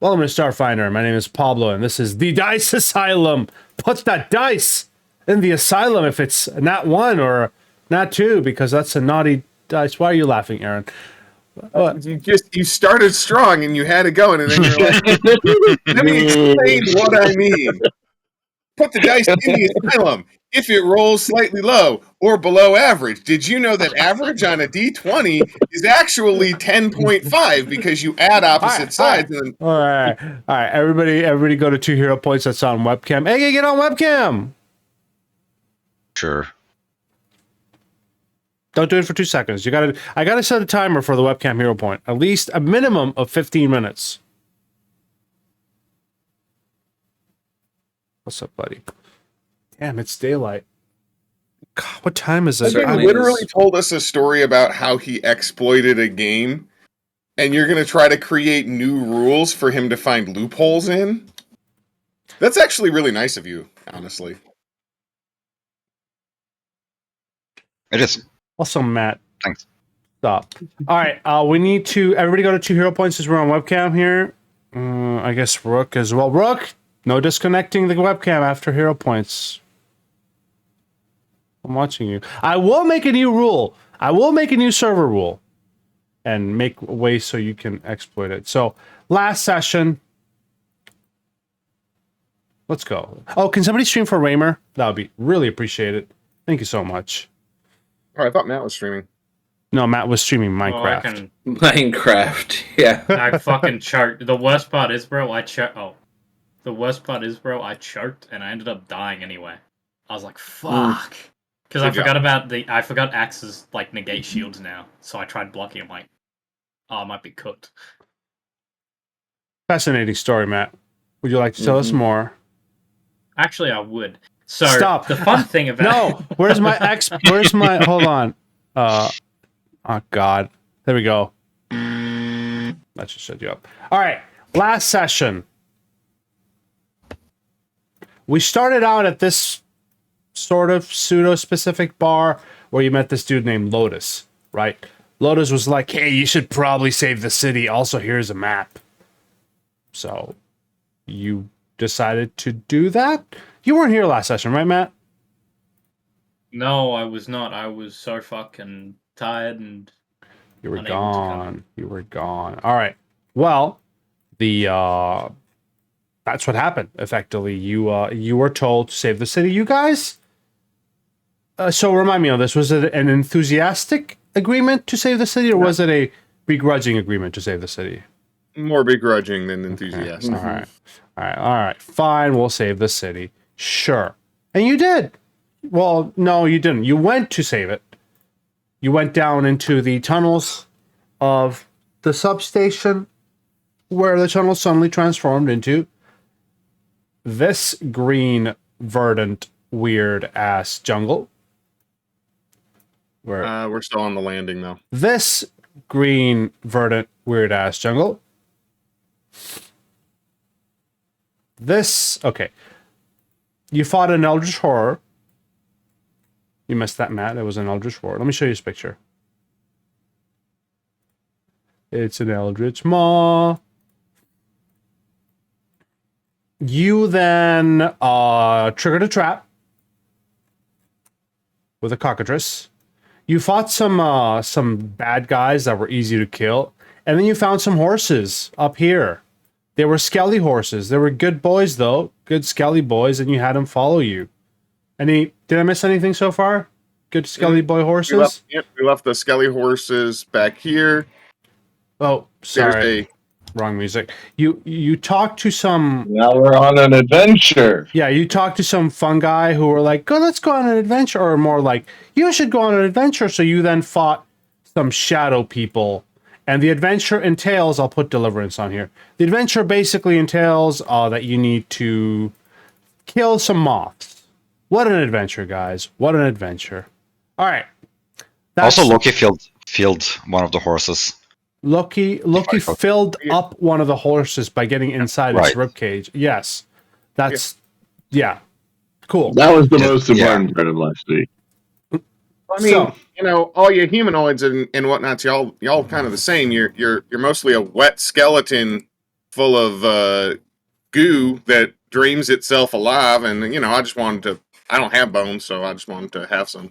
Welcome to Starfinder. My name is Pablo, and this is the Dice Asylum. Put that dice in the asylum if it's not one or not two, because that's a naughty dice. Why are you laughing, Aaron? You started strong and you had it going, and then you're like, let me explain what I mean. Put the dice in the asylum. If it rolls slightly low or below average, did you know that average on a D20 is actually 10.5 because you add opposite sides? All right. Everybody go to 2 hero points. That's on webcam. Hey, get on webcam. Sure. Don't do it for 2 seconds. I gotta set a timer for the webcam hero point. At least a minimum of 15 minutes. What's up, buddy? Damn, it's daylight. God, what time is it? He literally told us a story about how he exploited a game, and you're going to try to create new rules for him to find loopholes in? That's actually really nice of you, honestly. It is. Awesome, Matt. Thanks. Stop. All right, we need to... Everybody go to 2 hero points as we're on webcam here. I guess Rook as well. Rook, no disconnecting the webcam after hero points. I'm watching you. I will make a new rule. I will make a new server rule and make a way so you can exploit it. So, last session. Let's go. Oh, can somebody stream for Raymer? That would be really appreciated. Thank you so much. Oh, I thought Matt was streaming. No, Matt was streaming Minecraft. Minecraft, yeah. I fucking chart. The worst part is, bro, I chart and I ended up dying anyway. I was like, fuck. Because I forgot axes like negate shields now. So I tried blocking. I'm like, oh, I might be cooked. Fascinating story, Matt. Would you like to tell us more? Actually, I would. So stop. The fun thing about no, where's my hold on. Oh god. There we go. That should shut you up. Alright. Last session. We started out at this sort of pseudo-specific bar where you met this dude named Lotus, right? Lotus was like, hey, you should probably save the city. Also, here's a map. So, you decided to do that? You weren't here last session, right, Matt? No, I was not. I was so fucking tired and... You were gone. You were gone. All right. Well, that's what happened. Effectively, you were told to save the city. You guys. So remind me of this. Was it an enthusiastic agreement to save the city, or was it a begrudging agreement to save the city? More begrudging than enthusiastic. Okay. All right. Fine. We'll save the city. Sure. And you did. Well, no, you didn't. You went to save it. You went down into the tunnels of the substation, where the tunnel suddenly transformed into this green, verdant, weird-ass jungle. We're still on the landing, though. This green, verdant, weird-ass jungle. Okay. You fought an eldritch horror. You missed that, Matt. It was an eldritch horror. Let me show you this picture. It's an eldritch maw. You then triggered a trap with a cockatrice. You fought some bad guys that were easy to kill, and then you found some horses up here. They were skelly horses. They were good boys, though. Good skelly boys, and you had them follow you. Did I miss anything so far? Good skelly boy horses? We left the skelly horses back here. Oh, sorry. Wrong music. You talked to some... Now we're on an adventure. Yeah, you talked to some fun guy who were like, let's go on an adventure. Or more like, you should go on an adventure. So you then fought some shadow people. And the adventure entails... I'll put Deliverance on here. The adventure basically entails that you need to kill some moths. What an adventure, guys. What an adventure. All right. Also, Loki filled one of the horses. Loki filled up one of the horses by getting inside its ribcage. Yes. That's... Yeah. Cool. That was the most important part of last week. I mean, all you humanoids and whatnot, y'all kind of the same. You're mostly a wet skeleton full of goo that drains itself alive, and I just wanted to. I don't have bones, so I just wanted to have some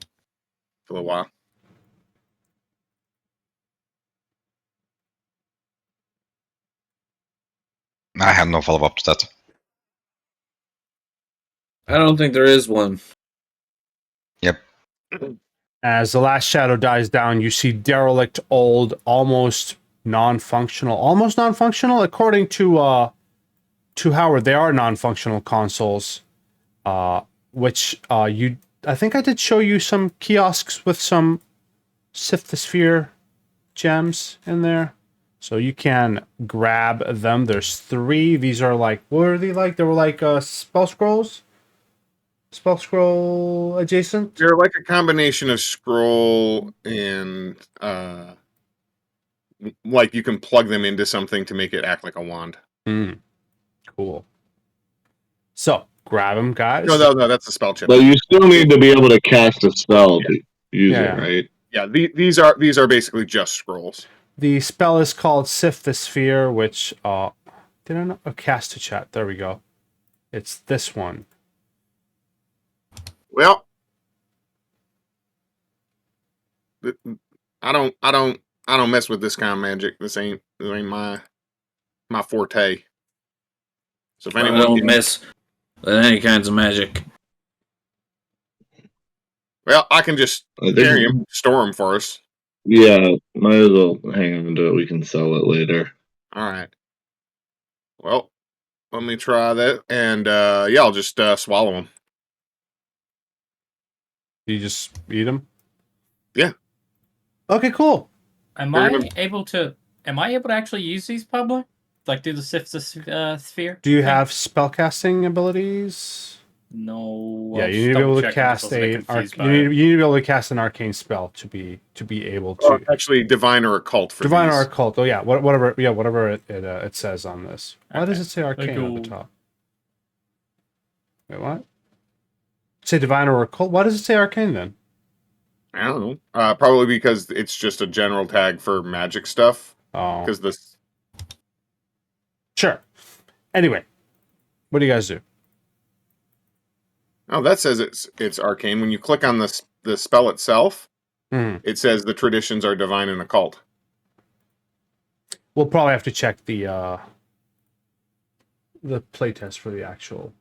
for a while. I have no follow-up to that. I don't think there is one. Yep. As the last shadow dies down, you see derelict, old, almost non-functional. According to Howard, they are non-functional consoles. Which I think I did show you some kiosks with some Sift the Sphere gems in there. So you can grab them. There's 3. These are like, what are they like? They were like spell scrolls? Spell scroll adjacent? They're like a combination of scroll and like you can plug them into something to make it act like a wand. Cool. So grab them, guys. No, that's a spell chip. But you still need to be able to cast a spell to use it, right? Yeah, these are basically just scrolls. The spell is called Sift the Sphere, which did I not cast to chat? There we go. It's this one. Well, I don't mess with this kind of magic. This ain't my forte. So if I anyone don't mess with any kinds of magic. Well, I can just carry him, store him for us. Yeah, might as well hang on to it. We can sell it later. All right. Well, let me try that, and yeah, I'll just swallow them. You just eat them? Yeah. Okay, cool. Am I able to actually use these, Pablo? Like do the Sift the Sphere? Do you have spellcasting abilities? No. Yeah, you need to be able to cast you need to be able to cast an arcane spell to be able to. Actually, divine or occult for divine these. or occult. Oh yeah, whatever. Yeah, whatever it says on this. Why does it say arcane at the top? Wait, what? Say divine or occult. Why does it say arcane then? I don't know. Probably because it's just a general tag for magic stuff. Oh, because this. Sure. Anyway, what do you guys do? Oh, that says it's arcane. When you click on the spell itself, Mm-hmm. it says the traditions are divine and occult. We'll probably have to check the playtest for the actual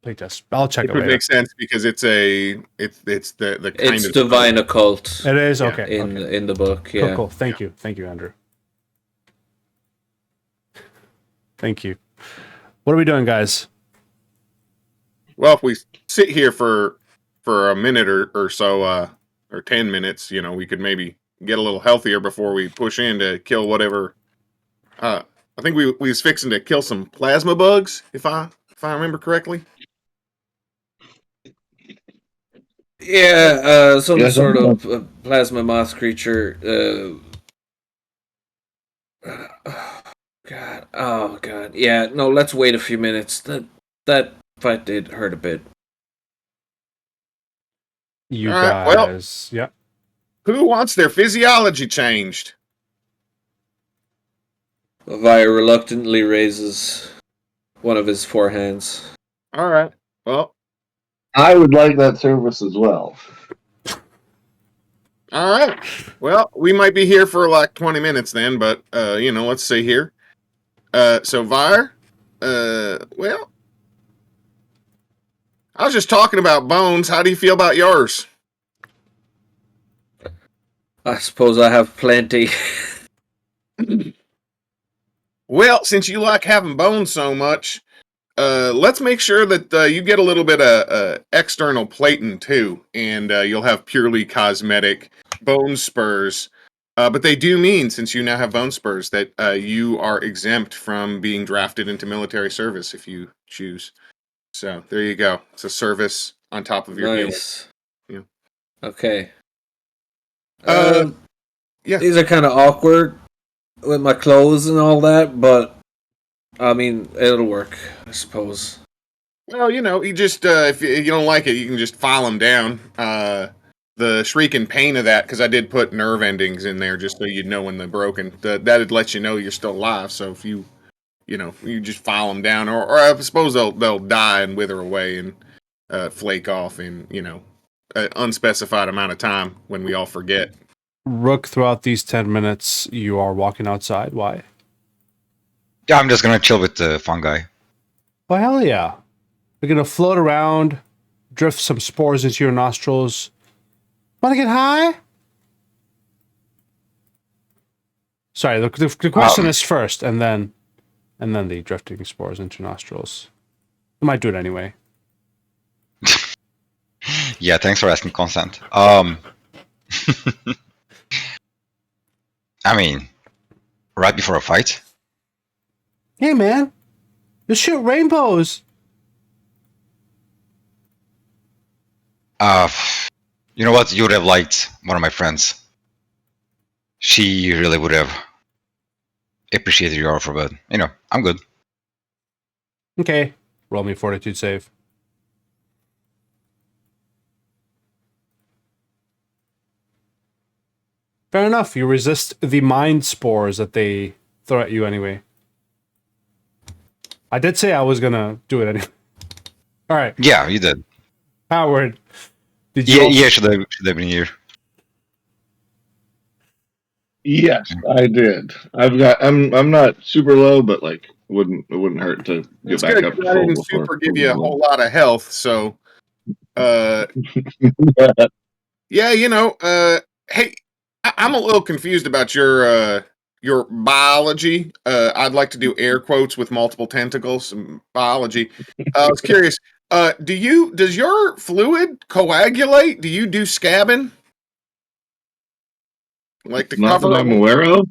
playtest. I'll check it It would later. make sense because it's the kind It's of divine occult. It is Yeah. okay. In the book. Yeah. Cool. Thank you, Andrew. Thank you. What are we doing, guys? Well, if we sit here for a minute or so, or 10 minutes, we could maybe get a little healthier before we push in to kill whatever. I think we was fixing to kill some plasma bugs, if I remember correctly. Yeah, some sort of plasma moth creature. God. Oh, God. Yeah, no, let's wait a few minutes. That fight did hurt a bit. You All right, guys. Yeah. Who wants their physiology changed? Levi reluctantly raises one of his forehands. All right. Well, I would like that service as well. all right. Well, we might be here for like 20 minutes then, but let's see here. So Vire, well, I was just talking about bones. How do you feel about yours? I suppose I have plenty. Well, since you like having bones so much, let's make sure that you get a little bit of external plating too, and you'll have purely cosmetic bone spurs. But they do mean, since you now have bone spurs, that you are exempt from being drafted into military service if you choose. So there you go. It's a service on top of your Nice. healing. Yeah. Okay. Yeah. These are kind of awkward with my clothes and all that, but I mean, it'll work, I suppose. Well, you just if you don't like it, you can just file them down. The shrieking pain of that, because I did put nerve endings in there just so you'd know when they're broken. That'd let you know you're still alive. So if you you just file them down, or I suppose they'll die and wither away and flake off in an unspecified amount of time when we all forget. Rook, throughout these 10 minutes, you are walking outside. Why? Yeah, I'm just gonna chill with the fungi. Well, hell yeah. You're going to float around, drift some spores into your nostrils. Want to get high? Sorry, the question is first, and then the drifting spores into nostrils. I might do it anyway. Yeah, thanks for asking, consent. I mean, right before a fight. Hey, man. You shoot rainbows. You know what? You would have liked one of my friends. She really would have appreciated your offer, but I'm good. Okay. Roll me fortitude save. Fair enough. You resist the mind spores that they throw at you anyway. I did say I was gonna do it anyway. All right. Yeah, you did. Howard, did you? Yeah, should have been here. Yes, I did. I'm not super low, but like it wouldn't hurt to get It's back good. up to 'Cause I full didn't before. super give you a whole lot of health, so yeah, hey, I'm a little confused about your biology. I'd like to do air quotes with multiple tentacles. Biology. I was curious. Does your fluid coagulate? Do you do scabbing? Like to Not cover? that I'm aware of.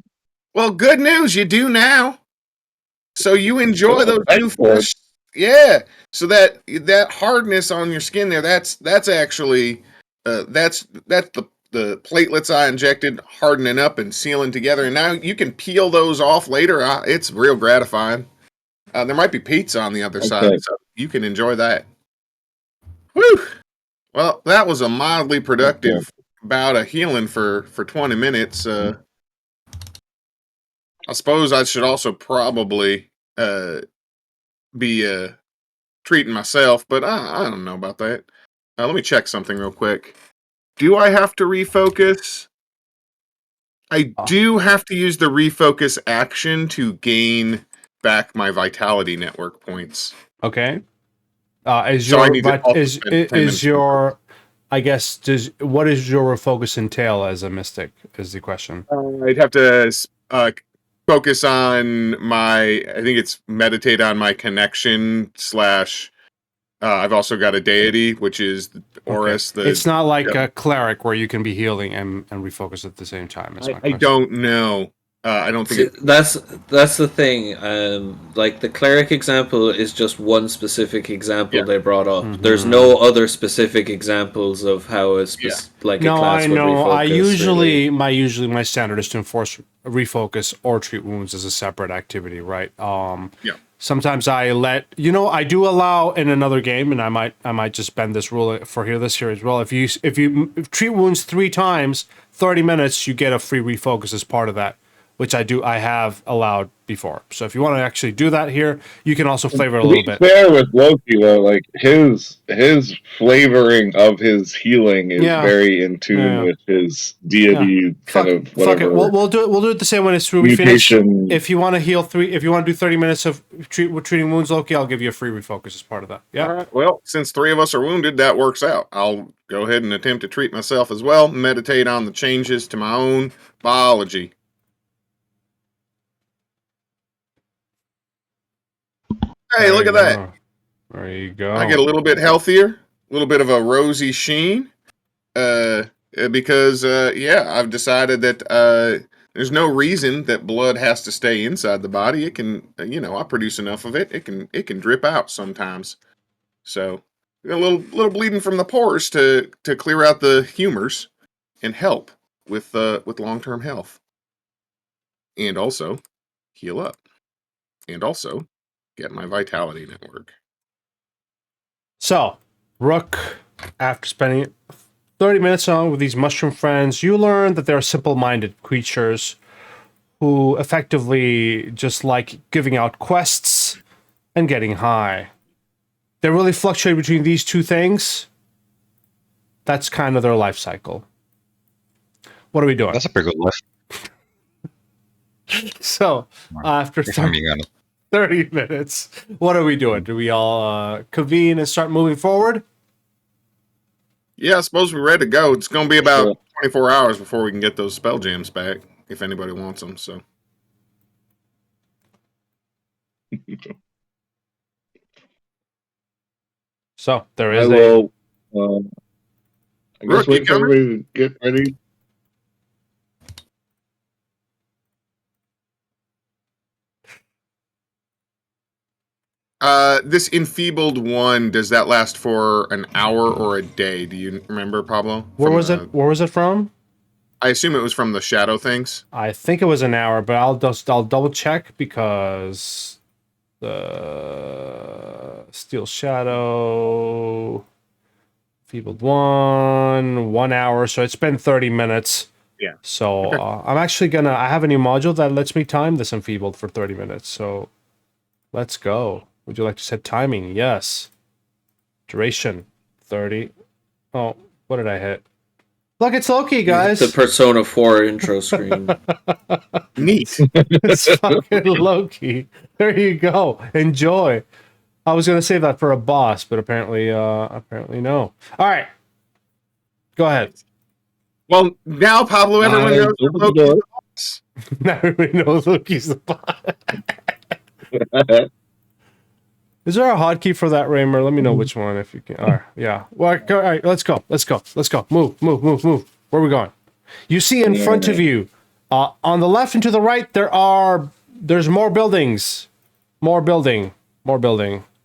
Well, good news, you do now. So you enjoy those new excellent. fresh, yeah. So that hardness on your skin there, that's actually that's the platelets I injected hardening up and sealing together, and now you can peel those off later. It's real gratifying. There might be pizza on the other side, so you can enjoy that. Whew. Well, that was a mildly productive bout of healing for 20 minutes. I suppose I should also probably be treating myself, but I don't know about that. Let me check something real quick. Do I have to refocus? I do have to use the refocus action to gain back my vitality network points. Okay. So I need to also spend 10 minutes what does your focus entail as a mystic is the question. I'd have to focus on I think it's meditate on my connection / I've also got a deity, which is Horus. Okay. It's not like a cleric where you can be healing and refocus at the same time. I don't know. I don't think that's the thing. Like the cleric example is just one specific example they brought up. Mm-hmm. There's no other specific examples of how a class would refocus. My standard is to enforce refocus or treat wounds as a separate activity, right? Sometimes I do allow in another game, and I might just bend this rule for this here as well. If you treat wounds 3 times, 30 minutes, you get a free refocus as part of that, which I have allowed before. So if you want to actually do that here, you can also flavor it a little bit. Fair with Loki though, like his flavoring of his healing is very in tune with his deity kind of whatever. Fuck it. We'll do it the same when it's through. We finish. If you want to heal if you want to do 30 minutes of treating wounds, Loki, I'll give you a free refocus as part of that. Yeah. All right. Well, since 3 of us are wounded, that works out. I'll go ahead and attempt to treat myself as well. Meditate on the changes to my own biology. Hey, look at that. There you go. I get a little bit healthier, a little bit of a rosy sheen. Because I've decided that there's no reason that blood has to stay inside the body. It can, I produce enough of it. It can drip out sometimes. So a little bleeding from the pores to clear out the humors and help with long-term health. And also heal up. And also get my vitality network. So, Rook, after spending 30 minutes on with these mushroom friends, you learn that they are simple-minded creatures who effectively just like giving out quests and getting high. They really fluctuate between these two things. That's kind of their life cycle. What are we doing? That's a pretty good list. So, after If I'm being honest. 30 minutes, what are we doing? Do we all convene and start moving forward? Yeah, I suppose we're ready to go. It's going to be about 24 hours before we can get those spell jams back, if anybody wants them. So, there is I will. I guess Rook, you wait for everybody to get ready. This enfeebled one, does that last for an hour or a day? Do you remember, Pablo? Where was it? Where was it from? I assume it was from the shadow things. I think it was an hour, but I'll double check because the Steel Shadow, Feebled 1 hour, so it's been 30 minutes. Yeah. So I'm actually I have a new module that lets me time this Enfeebled for 30 minutes. So let's go. Would you like to set timing? Yes. Duration 30. Oh, what did I hit? Look, it's Loki, guys. The Persona 4 intro screen. Neat. It's fucking Loki. There you go. Enjoy. I was gonna save that for a boss, but apparently no. All right, go ahead. Well, now Pablo, everyone knows that Loki's the boss. Now everybody knows Loki's the boss. Is there a hotkey for that, Raymer? Let me know which one if you can. All right, yeah. Well, all right, let's go. Move. Where are we going? You see in front of you, on the left and to the right, there's more buildings. More building.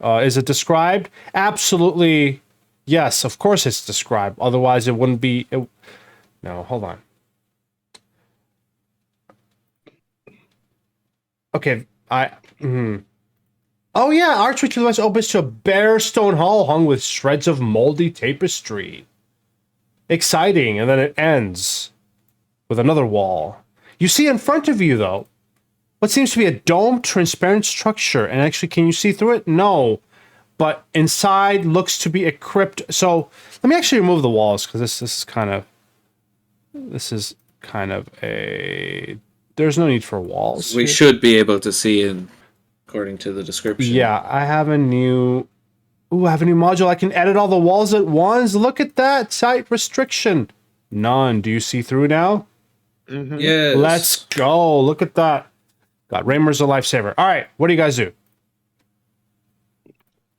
Is it described? Absolutely. Yes, of course it's described. Otherwise, it wouldn't be. No, hold on. Okay, Oh yeah, archway to the west opens to a bare stone hall hung with shreds of moldy tapestry. Exciting, and then it ends with another wall. You see in front of you, though, what seems to be a domed, transparent structure. And actually, can you see through it? No. But inside looks to be a crypt. So let me actually remove the walls, because this is kind of a... There's no need for walls. We should be able to see in, according to the description. Yeah, I have a new module. I can edit all the walls at once. Look at that. Sight restriction. None. Do you see through now? Mm-hmm. Yes. Let's go. Look at that. God, Raymer's a lifesaver. All right, what do you guys do?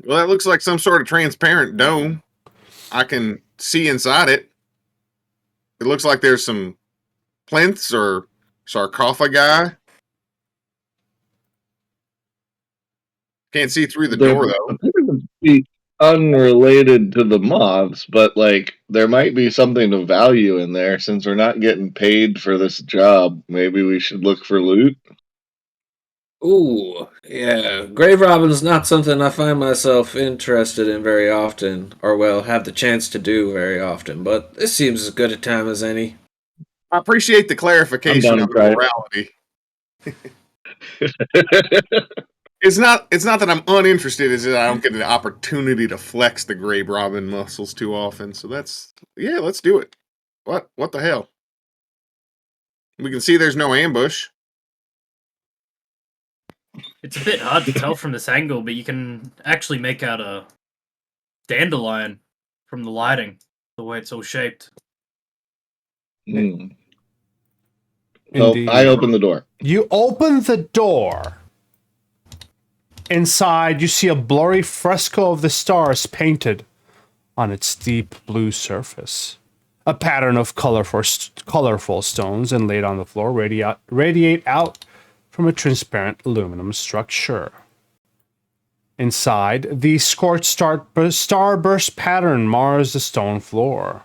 Well, that looks like some sort of transparent dome. I can see inside it. It looks like there's some plinths or sarcophagi. Can't see through the door, though. Be unrelated to the moths, but like there might be something of value in there since we're not getting paid for this job. Maybe we should look for loot. Ooh, yeah. Grave robbing's not something I find myself interested in very often, or well, have the chance to do very often, but this seems as good a time as any. I appreciate the clarification of morality. It's not that I'm uninterested, it's that I don't get the opportunity to flex the grave robin muscles too often. So let's do it. What the hell? We can see there's no ambush. It's a bit hard to tell from this angle, but you can actually make out a dandelion from the lighting, the way it's all shaped. So I open the door. You open the door. Inside, you see a blurry fresco of the stars painted on its deep blue surface. A pattern of colorful stones inlaid on the floor radiate out from a transparent aluminum structure. Inside, the scorched starburst pattern mars the stone floor.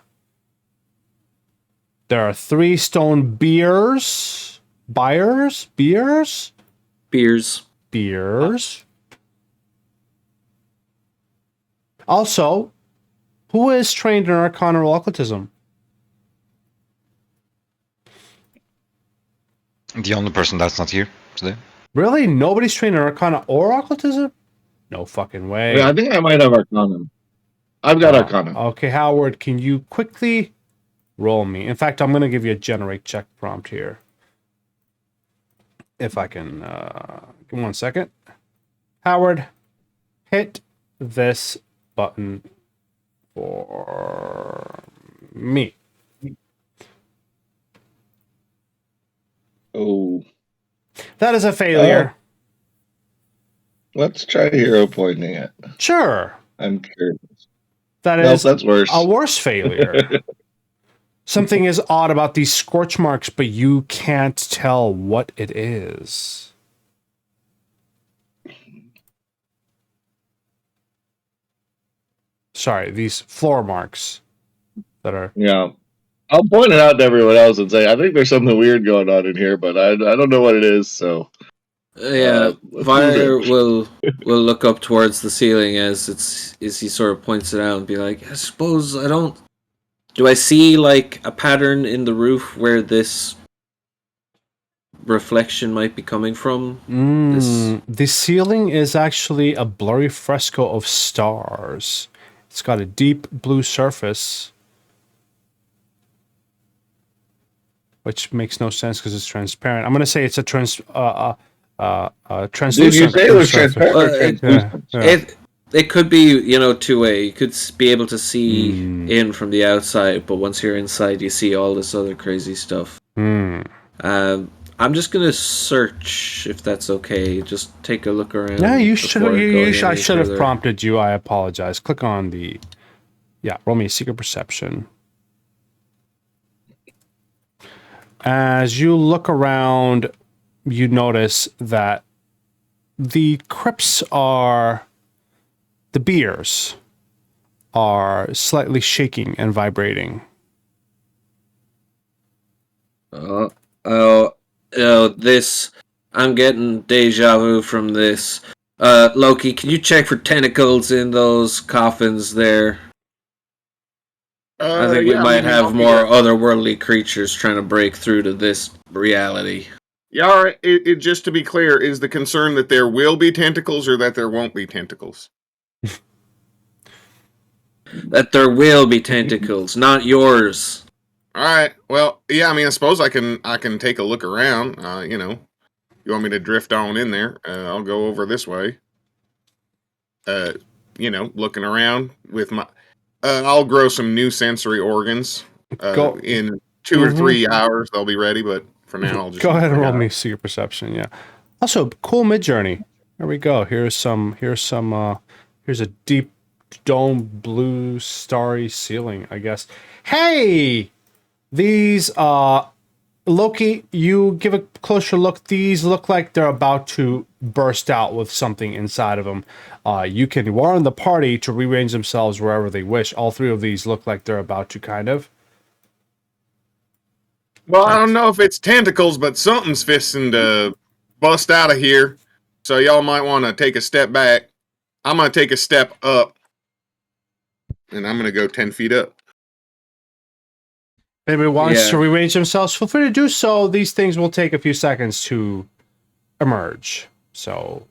There are 3 stone beers. Also, who is trained in Arcana or Occultism? The only person that's not here today. Really? Nobody's trained in Arcana or Occultism? No fucking way. Yeah, I think I might have Arcana. I've got Arcana. Okay, Howard, can you quickly roll me? In fact, I'm going to give you a generate check prompt here. If I can, give me 1 second. Howard, hit this button for me. Oh, That is a failure. let's try hero pointing it. Sure. I'm curious. That Nope, is that's worse. a worse failure. Something is odd about these scorch marks, but you can't tell what it is. Sorry, these floor marks that are... Yeah. I'll point it out to everyone else and say, I think there's something weird going on in here, but I don't know what it is, so... Yeah, let's Fire move will look up towards the ceiling as he sort of points it out and be like, I suppose I don't... Do I see, like, a pattern in the roof where this reflection might be coming from? The ceiling is actually a blurry fresco of stars. It's got a deep blue surface, which makes no sense because it's transparent. I'm going to say it's a translucent. Did you say it was transparent or translucent? Yeah. It could be, two-way. You could be able to see in from the outside, but once you're inside, you see all this other crazy stuff. I'm just gonna search, if that's okay. Just take a look around. Yeah, you should. I should have further. prompted you. I apologize. Click on the. Yeah, roll me a secret perception. As you look around, you notice that the crypts are. The beers are slightly shaking and vibrating. This. I'm getting deja vu from this. Loki, can you check for tentacles in those coffins there? I think we might have more otherworldly creatures trying to break through to this reality. Yeah, all right. Just to be clear, is the concern that there will be tentacles or that there won't be tentacles? That there will be tentacles, not yours. All right. Well, yeah. I mean, I suppose I can take a look around. You want me to drift on in there? I'll go over this way. Looking around with my. I'll grow some new sensory organs. In 2 or 3 hours, they'll be ready. But for now, I'll just go ahead and roll me secret perception. Yeah. Also, cool mid journey. There we go. Here's a deep dome blue starry ceiling, I guess. Hey, these Loki, you give a closer look. These look like they're about to burst out with something inside of them. You can warn the party to rearrange themselves wherever they wish. All 3 of these look like they're about to kind of. Well, I don't know if it's tentacles, but something's fisting to bust out of here. So y'all might want to take a step back. I'm going to take a step up. And I'm going to go 10 feet up. If anybody wants to rearrange themselves, feel free to do so. These things will take a few seconds to emerge. So,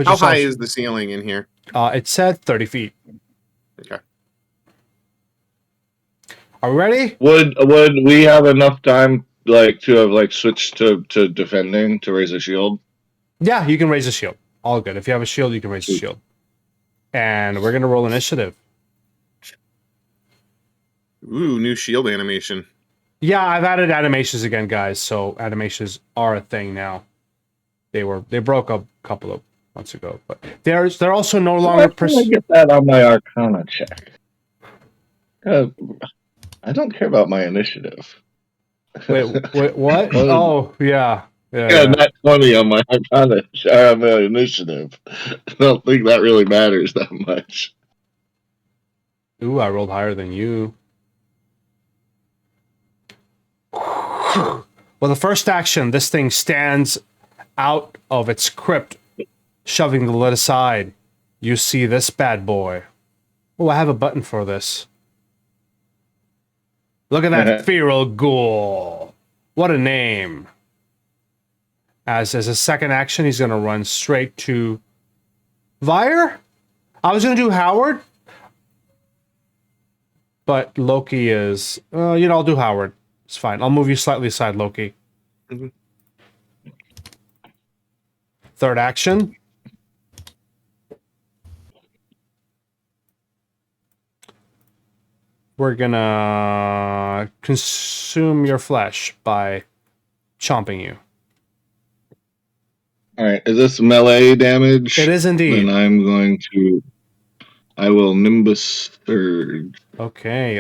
how high is the ceiling in here? It said 30 feet. Okay. Are we ready? Would we have enough time, to have switched to defending to raise a shield? Yeah, you can raise a shield. All good. If you have a shield, you can raise a shield. And we're gonna roll initiative. Ooh, new shield animation. Yeah, I've added animations again, guys. So animations are a thing now. They broke a couple of months ago, but they're also no longer. Why can't I get that on my Arcana check? I don't care about my initiative. Wait, what? Oh, yeah. Not 20 on my Arcana on my initiative. I don't think that really matters that much. Ooh, I rolled higher than you. Well, the first action, this thing stands out of its crypt, shoving the lid aside. You see this bad boy. Oh, I have a button for this. Look at that feral ghoul. What a name. As a second action, he's going to run straight to Vire. I was going to do Howard, but Loki is... I'll do Howard. It's fine. I'll move you slightly aside, Loki. Mhm. Third action. We're gonna consume your flesh by chomping you. All right, is this melee damage? It is indeed. Then I will Nimbus Surge. Okay,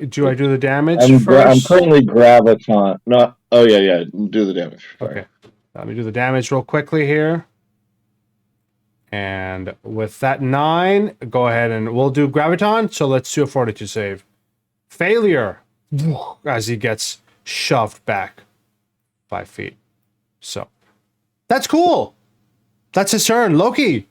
do I do the damage I'm first? currently Graviton. No, oh yeah, do the damage. Sorry. Okay, let me do the damage real quickly here. And with that 9, go ahead and we'll do Graviton. So let's do a Fortitude save. Failure as he gets shoved back 5 feet. So that's cool. That's his turn. Loki.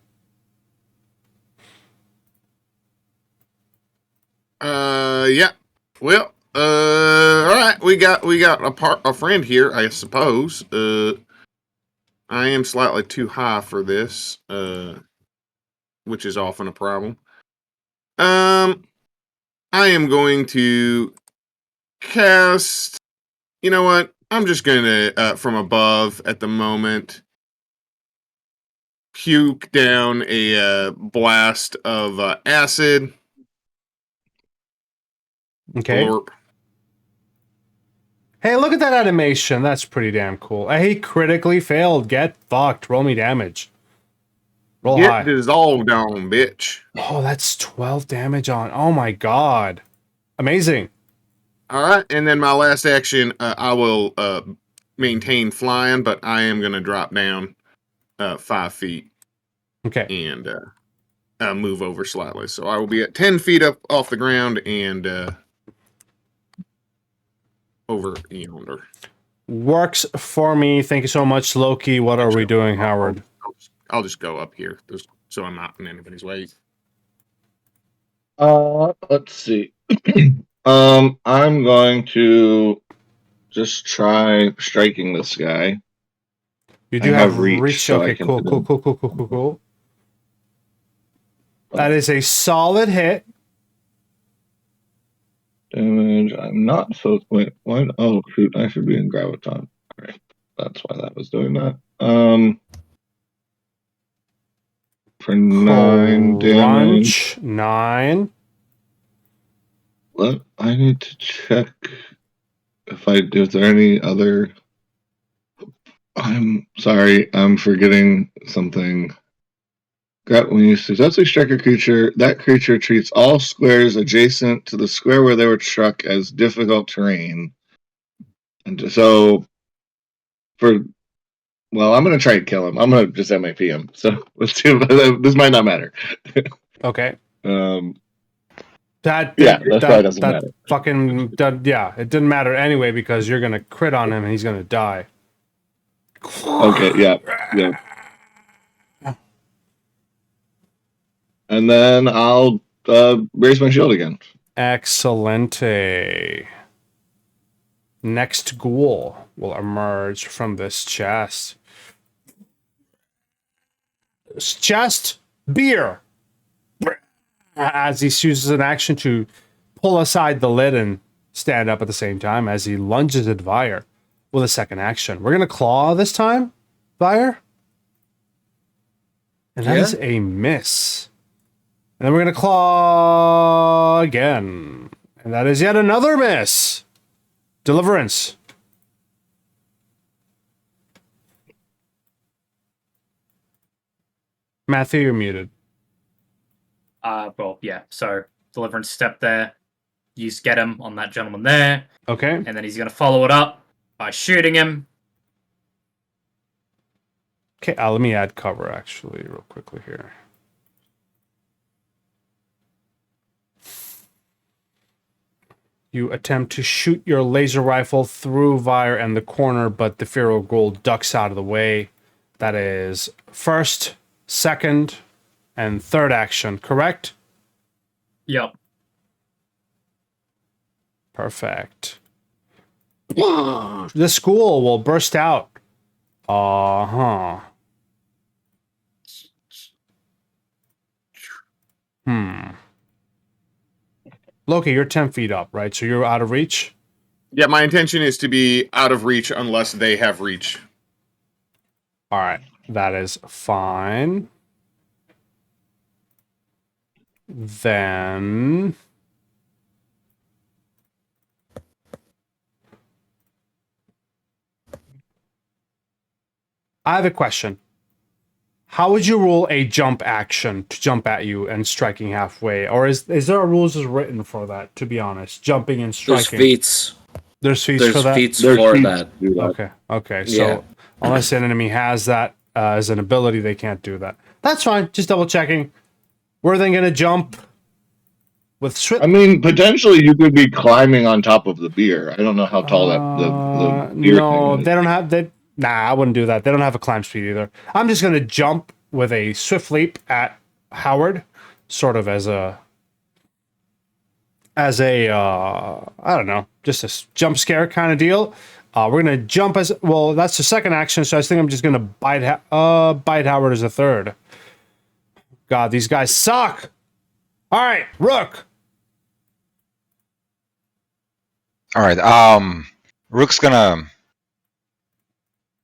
Yeah. Well, all right. We got a friend here, I suppose. I am slightly too high for this, which is often a problem. I am going to cast. You know what? I'm just going to, from above at the moment, puke down a blast of acid. Okay. Blorp. Hey, look at that animation. That's pretty damn cool. He critically failed. Get fucked. Roll me damage. Roll high. Get dissolved on, bitch. Oh, that's 12 damage on. Oh my god. Amazing. All right, and then my last action, I will maintain flying, but I am going to drop down 5 feet Okay. and move over slightly. So I will be at 10 feet up off the ground and over yonder. Works for me. Thank you so much, Loki. What are we doing, Howard? I'll just go up here so I'm not in anybody's way. Let's see. I'm going to just try striking this guy. You do I have have reach, so Okay, I can cool, hit cool, him. cool, cool, cool, cool, cool. That is a solid hit. Damage. I'm not so. Wait, what? Oh shoot! I should be in Graviton. All right, that's why that was doing that. For 9 damage. 9. What? I need to check if there any other. I'm sorry. I'm forgetting something. When you successfully strike a creature, that creature treats all squares adjacent to the square where they were struck as difficult terrain. And so, I'm going to try and kill him. I'm going to just MAP him. So let's see. This might not matter. Okay. That probably doesn't matter. It didn't matter anyway because you're gonna crit on him and he's gonna die. Okay. Yeah. And then I'll raise my shield again. Excellente. Next ghoul will emerge from this chest. Chest, beer. As he uses an action to pull aside the lid and stand up at the same time as he lunges at Vire with a second action. We're gonna claw this time, Vire. And that is a miss. And then we're going to claw again. And that is yet another miss. Deliverance. Matthew, you're muted. Well, yeah. So, Deliverance step there. You just get him on that gentleman there. Okay. And then he's going to follow it up by shooting him. Okay, let me add cover, actually, real quickly here. You attempt to shoot your laser rifle through Vire and the corner, but the Feral Ghoul ducks out of the way. That is first, second, and third action, correct? Yep. Perfect. The school will burst out Uh-huh. Loki, you're 10 feet up, right? So you're out of reach? Yeah, my intention is to be out of reach unless they have reach. All right. That is fine. Then... I have a question. How would you rule a jump action to jump at you and striking halfway? Or is there a rules is written for that, to be honest? Jumping and There's striking. feats. There's feats There's for that? feats There's for feats that. to do that. Okay. Okay. So Yeah. unless an enemy has that as an ability, they can't do that. That's fine. Just double checking. We're then going to jump with swift. I mean, potentially you could be climbing on top of the beer. I don't know how tall the beer No, thing is. they don't have that. Nah, I wouldn't do that. They don't have a climb speed either. I'm just going to jump with a swift leap at Howard, sort of as a I don't know, just a jump scare kind of deal. We're gonna jump as well. That's the second action, so I think I'm just gonna bite Howard as a third. God, these guys suck. All right, Rook. All right. Rook's gonna.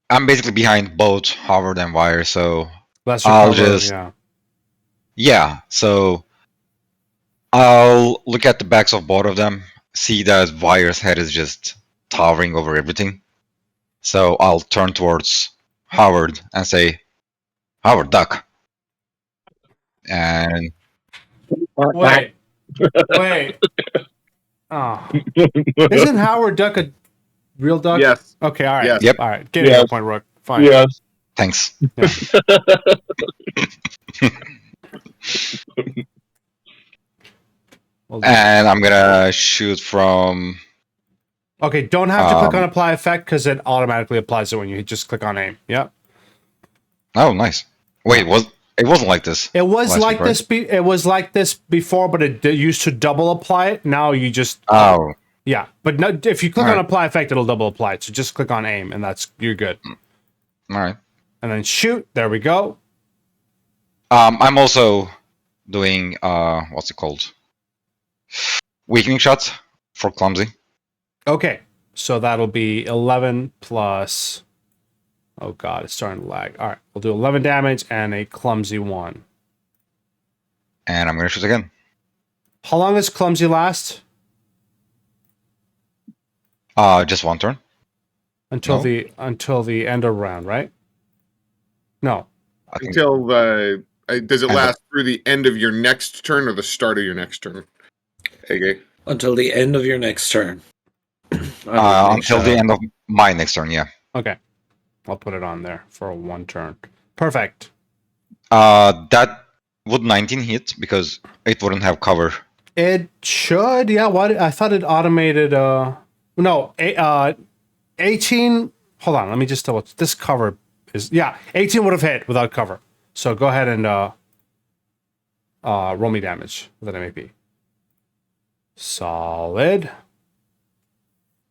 I'm basically behind both Howard and Wire, so That's your I'll cover, just- yeah. yeah. So I'll look at the backs of both of them, see that Wire's head is just towering over everything. So I'll turn towards Howard and say, "Howard, duck." And Wait. Oh, isn't Howard Duck a real duck? Yes. Okay. All right. Yes. Yep. All right. Getting Yes. your point, Rook. Fine. Yes. thanks. Well, And I'm gonna shoot from. okay. Don't have to click on apply effect because it automatically applies it when you just click on aim. Yep. Oh, nice. Wait, it wasn't like this? It was last like week, right? this. It was like this before, but it used to double apply it. Now you just Oh, yeah. But no, if you click on Alright. apply effect, it'll double apply it. So just click on aim, and you're good. all right. And then shoot. There we go. I'm also doing what's it called? Weakening shots for clumsy. Okay. So that'll be 11 plus. Oh god, it's starting to lag. All right, we'll do 11 damage and a clumsy 1. And I'm gonna shoot again. How long does clumsy last? Just one turn. Until No. until the end of round, right? No. I think Until does it End last through the end of your next turn or the start of your next turn? Okay. Until the end of your next turn. until the end of my next turn. Yeah. Okay. I'll put it on there for a 1 turn. Perfect. That would 19 hit because it wouldn't have cover. It should. Yeah, what I thought it automated no, 18. Hold on, let me just double. This cover is 18 would have hit without cover. So go ahead and roll me damage with an MAP. Solid.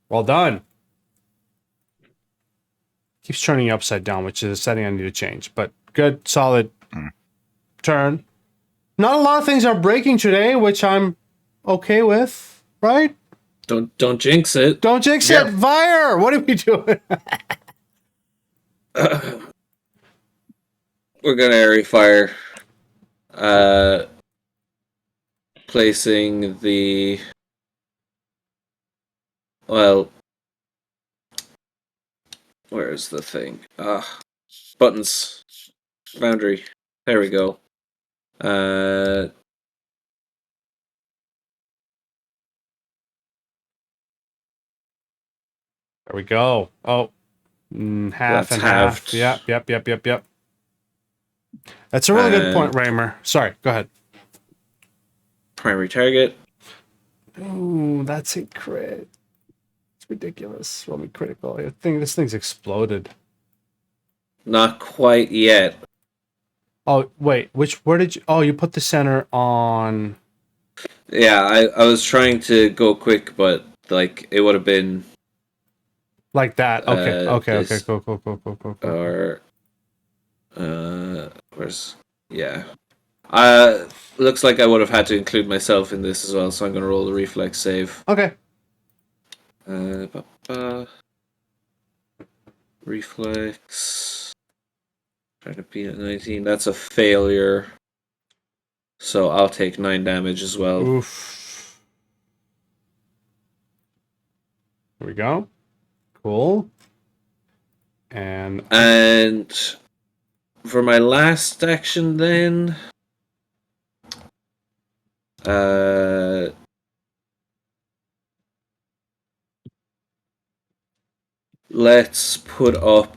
Well done. Keeps turning you upside down, which is a setting I need to change. But good, solid turn. Not a lot of things are breaking today, which I'm okay with, right? Don't jinx it. Don't jinx it, Fire! What are we doing? We're gonna airy fire. Placing the where's the thing? Buttons. Boundary. There we go. There we go. Oh, half That's and half. halved. Yep. That's a really good point, Raymer. Sorry, go ahead. Primary target. Ooh, that's a crit. It's ridiculous. Roll me critical. I think this thing's exploded. Not quite yet. Oh, wait. Where did you... Oh, you put the center on... Yeah, I was trying to go quick, but like it would have been Like that. Okay. Okay. this- Cool. Or where's looks like I would have had to include myself in this as well, so I'm gonna roll the reflex save. Okay. Reflex. Trying to beat at 19. That's a failure. So I'll take 9 damage as well. Oof. Here we go. Cool. And for my last action then, let's put up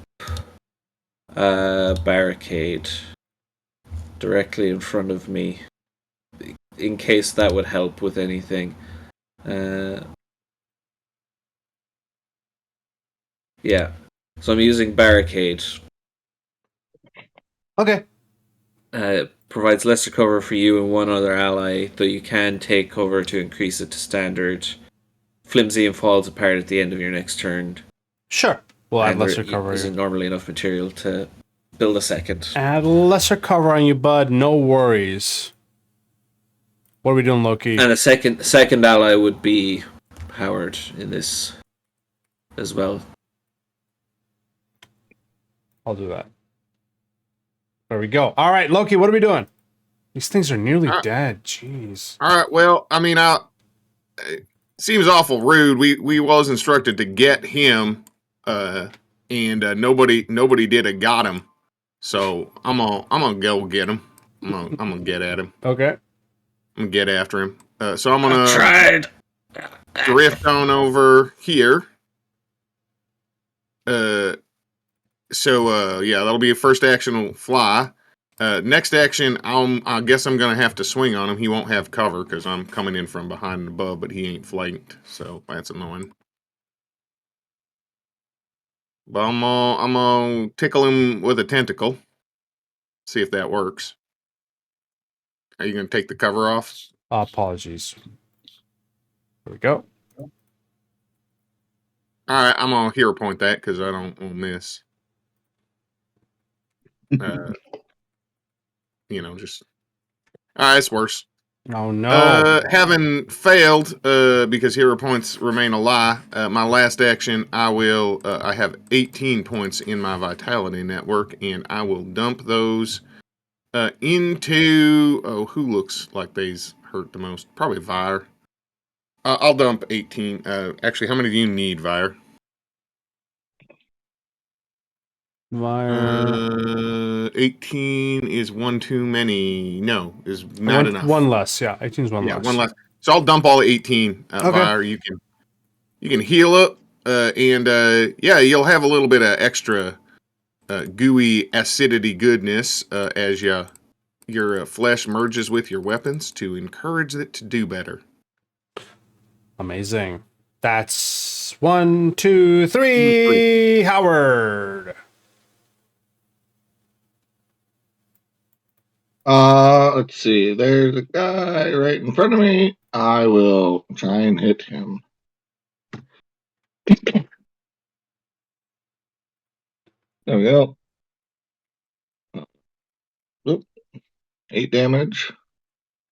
a barricade directly in front of me, in case that would help with anything. Yeah. So I'm using barricade. okay. Provides lesser cover for you and one other ally, though you can take cover to increase it to standard. Flimsy and falls apart at the end of your next turn. Sure. We'll add And lesser there cover. isn't normally enough material to build a second. Add lesser cover on you, bud. No worries. What are we doing, Loki? And a second ally would be Howard in this as well. I'll do that. There we go. All right, Loki, what are we doing? These things are nearly dead. Jeez. All right. Well, I mean, it seems awful rude. We was instructed to get him, and nobody did a got him. So I'm gonna go get him. I'm gonna get at him. Okay. I'm gonna get after him. So I'm gonna Tried. drift on over here. Yeah, that'll be a first action. Will fly. Next action, I guess I'm gonna have to swing on him. He won't have cover because I'm coming in from behind and above, but he ain't flanked, so that's annoying. But I'm gonna tickle him with a tentacle. See if that works. Are you gonna take the cover off? Apologies. There we go. All right, I'm gonna hero point that because I don't want to miss. Just all right. It's worse. Oh no. Having failed, because hero points remain a lie. My last action, I have 18 points in my vitality network, and I will dump those into. Oh, who looks like they's hurt the most? Probably Vire. I'll dump 18. Actually, how many do you need, Vire? Vire. 18 is one too many. No, is not enough. One less, yeah. 18 is one less. Yeah, one less. So I'll dump all 18. Okay. Vire, you can heal up, and you'll have a little bit of extra gooey acidity goodness as your flesh merges with your weapons to encourage it to do better. Amazing. That's 1, 2, 3. Howard. Let's see. There's a guy right in front of me. I will try and hit him. There we go. Oop. 8 damage.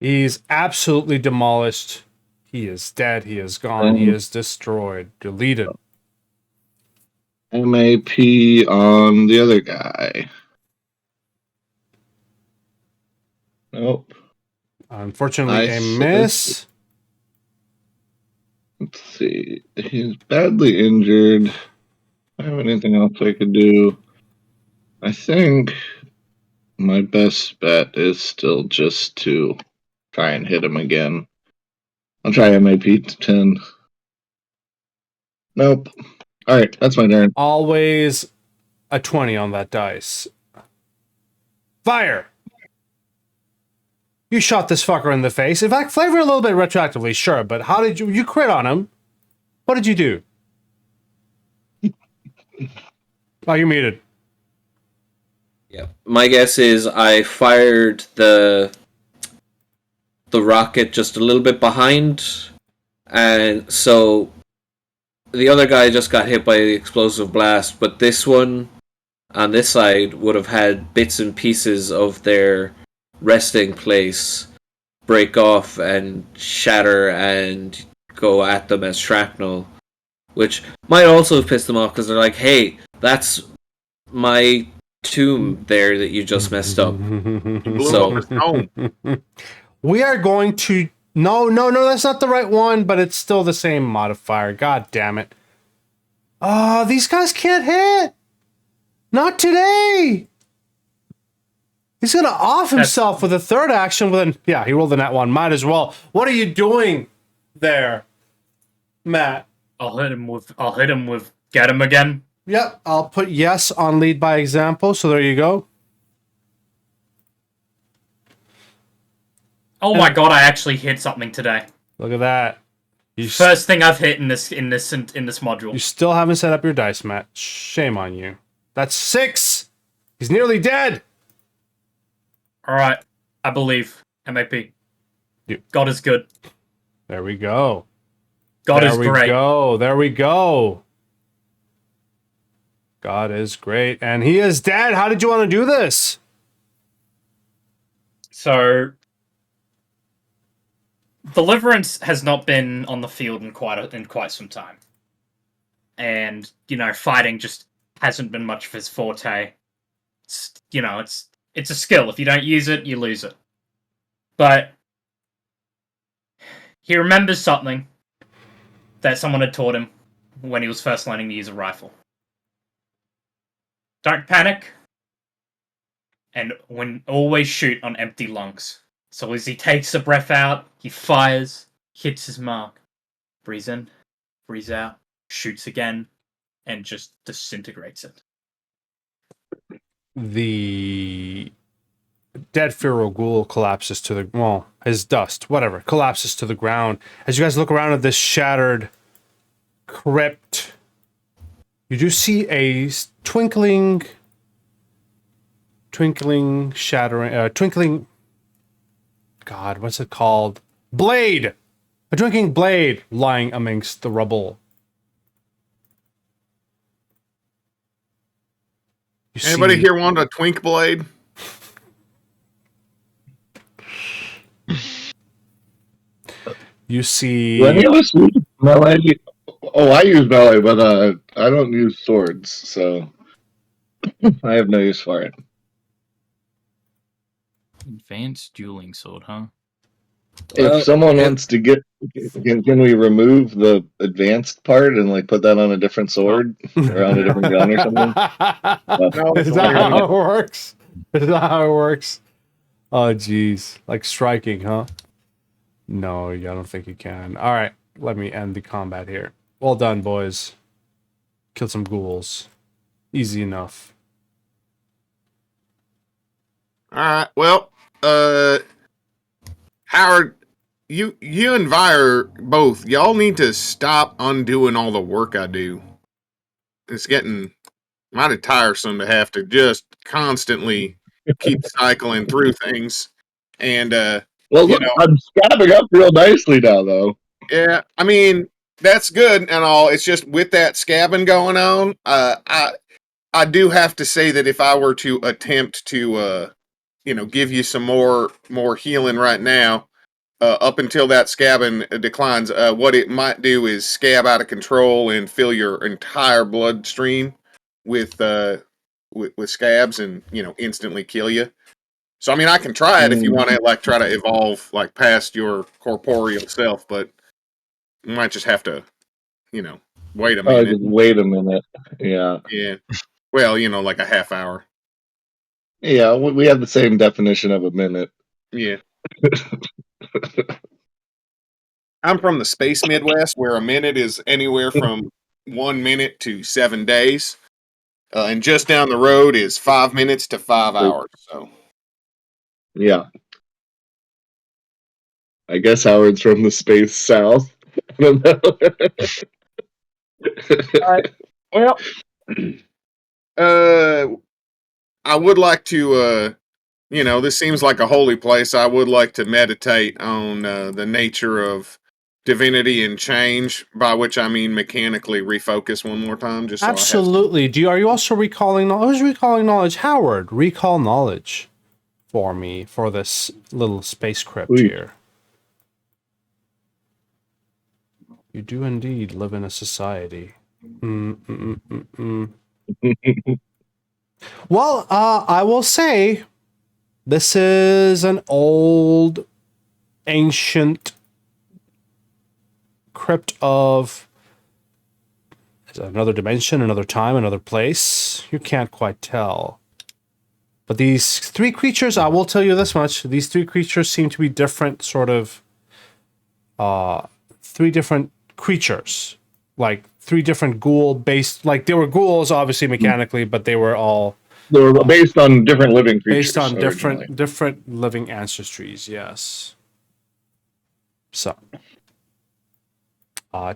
He's absolutely demolished. He is dead. He is gone. He is destroyed. Deleted. MAP on the other guy. Nope. Unfortunately, Nice. a miss. Let's see. He's badly injured. Do I have anything else I could do? I think my best bet is still just to try and hit him again. I'll try MAP to 10. Nope. Alright, that's my turn. Always a 20 on that dice. Fire! You shot this fucker in the face. In fact, flavor a little bit retroactively, sure, but how did you crit on him? What did you do? Oh, you're muted. Yeah. My guess is I fired the rocket just a little bit behind, and so the other guy just got hit by the explosive blast, but this one on this side would have had bits and pieces of their resting place break off and shatter and go at them as shrapnel, which might also have pissed them off because they're like, hey, that's my tomb there that you just messed up. We are going to... No, that's not the right one, but it's still the same modifier. God damn it. Oh, these guys can't hit. Not today. He's going to off himself with a third action. Yeah, he rolled the nat one. Might as well. What are you doing there, Matt? I'll hit him with get him again. Yep, I'll put yes on lead by example. So there you go. Oh my god! I actually hit something today. Look at that. First thing I've hit in this module. You still haven't set up your dice, Matt. Shame on you. That's 6. He's nearly dead. All right, I believe MAP. God is good. There we go. God is great. There we go. God is great, and he is dead. How did you want to do this? So, Deliverance has not been on the field in quite some time, and fighting just hasn't been much of his forte. It's a skill. If you don't use it, you lose it. But he remembers something that someone had taught him when he was first learning to use a rifle. Don't panic, and always shoot on empty lungs. So as he takes a breath out, he fires, hits his mark, breathes in, breathes out, shoots again, and just disintegrates it. The dead feral ghoul collapses to the... his dust, whatever, collapses to the ground. As you guys look around at this shattered crypt, you do see a twinkling, shattering... God, what's it called? Blade! A drinking blade lying amongst the rubble. Anybody here want a twink blade? You see... Let me use melee. Oh, I use melee, but I don't use swords, so I have no use for it. Advanced dueling sword, huh? If someone wants to get, can we remove the advanced part and put that on a different sword or on a different gun or something? Is that how it works? Is that how it works? Oh, geez. Like striking, huh? No, I don't think you can. All right, let me end the combat here. Well done, boys. Killed some ghouls. Easy enough. All right. Well, Howard, you and Vire both, y'all need to stop undoing all the work I do. It's getting mighty tiresome to have to just constantly keep cycling through things. And look, I'm scabbing up real nicely now, though. Yeah, I mean that's good and all. It's just with that scabbing going on, I do have to say that if I were to attempt to give you some more healing right now, up until that scabbing declines, what it might do is scab out of control and fill your entire bloodstream with scabs and instantly kill you. So I mean, I can try it if you want to try to evolve past your corporeal self, but you might just have to wait a minute. Just wait a minute. Yeah. Yeah. Well, a half hour. Yeah, we have the same definition of a minute. Yeah. I'm from the space Midwest, where a minute is anywhere from 1 minute to 7 days. And just down the road is 5 minutes to 5 hours. So, yeah. I guess Howard's from the space south. I don't know. All right. Well, I would like to, this seems like a holy place. I would like to meditate on the nature of divinity and change, by which I mean mechanically refocus one more time? Just so Absolutely. Are you also recalling knowledge? Who's recalling knowledge? Howard, recall knowledge for me for this little space crypt here. You do indeed live in a society. Well, I will say this is an old, ancient crypt of another dimension, another time, another place. You can't quite tell. But these three creatures, I will tell you this much. These three creatures seem to be different, sort of, three different creatures. Like, three different ghoul-based, like, they were ghouls, obviously, mechanically, but they were all... They were based on different living creatures. Based on different living ancestries, yes. So...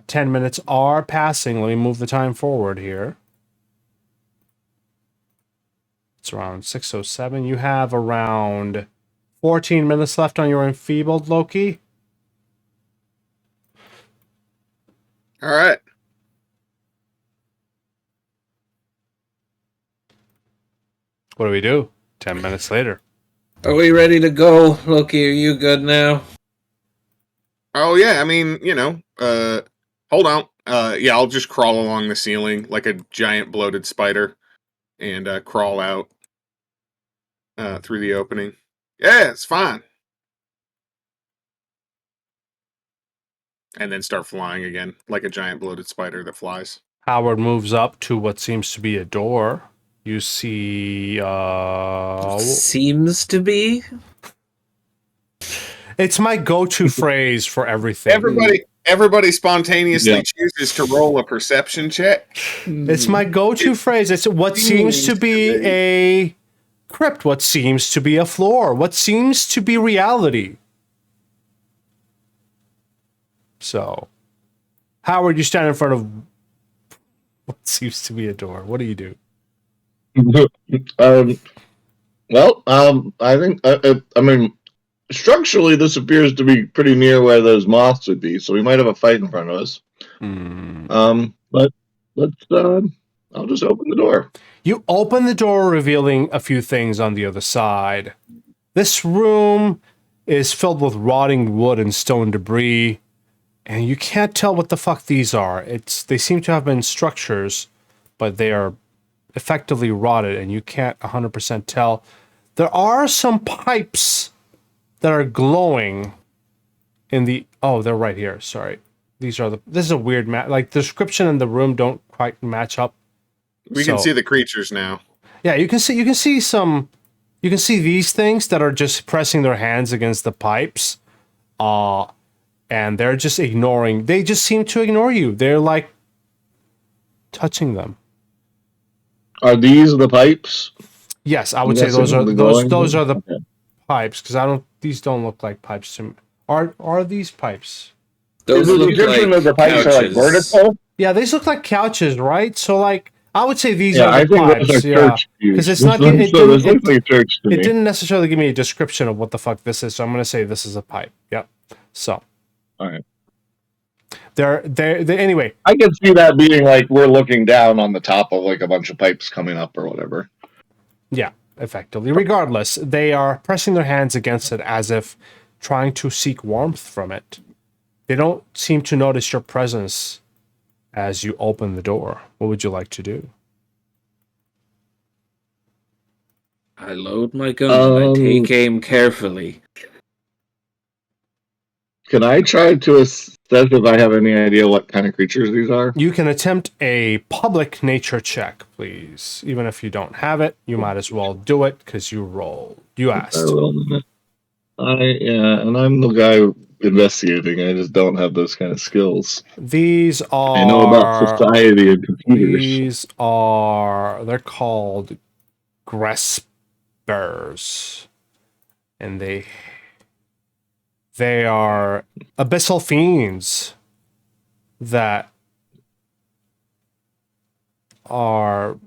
10 minutes are passing. Let me move the time forward here. It's around 6:07. You have around 14 minutes left on your enfeebled, Loki. All right. What do we do? 10 minutes later. Are we ready to go, Loki? Are you good now? Oh yeah, I mean, hold on. Yeah, I'll just crawl along the ceiling like a giant bloated spider and crawl out through the opening. Yeah, it's fine. And then start flying again like a giant bloated spider that flies. Howard moves up to what seems to be a door. You see Seems to be. It's my go-to phrase for everything. Everybody spontaneously chooses to roll a perception check. It's my go-to phrase. It's what seems to be a crypt, what seems to be a floor, what seems to be reality. So, Howard, you stand in front of what seems to be a door. What do you do? I think, I mean, structurally, this appears to be pretty near where those moths would be, so we might have a fight in front of us. But let's, I'll just open the door. You open the door, revealing a few things on the other side. This room is filled with rotting wood and stone debris, and you can't tell what the fuck these are. They seem to have been structures, but they are effectively rotted, and you can't 100% tell. There are some pipes that are glowing in the... Oh, they're right here. Sorry. This is a weird like, the description in the room don't quite match up. We can see the creatures now. Yeah, you can see these things that are just pressing their hands against the pipes. And they're just ignoring. They just seem to ignore you. They're like touching them. Are these the pipes? Yes, I would say those are the pipes, because these don't look like pipes to me. Are these pipes? Those Is it look the difference like of the pipes are like vertical? Yeah, these look like couches, right? So like I would say these are I the think pipes. those are church views. Because it's not it didn't necessarily give me a description of what the fuck this is, so I'm gonna say this is a pipe. Yep. So all right. They're anyway. I can see that being like we're looking down on the top of like a bunch of pipes coming up or whatever. Yeah, effectively. Regardless, they are pressing their hands against it as if trying to seek warmth from it. They don't seem to notice your presence as you open the door. What would you like to do? I load my gun and I take aim carefully. Can I try to assess if I have any idea what kind of creatures these are? You can attempt a public nature check, please. Even if you don't have it, you might as well do it because you rolled. You asked. And I'm the guy investigating. I just don't have those kind of skills. These are... I know about society and computers. They're called Grespers. And they are abyssal fiends that are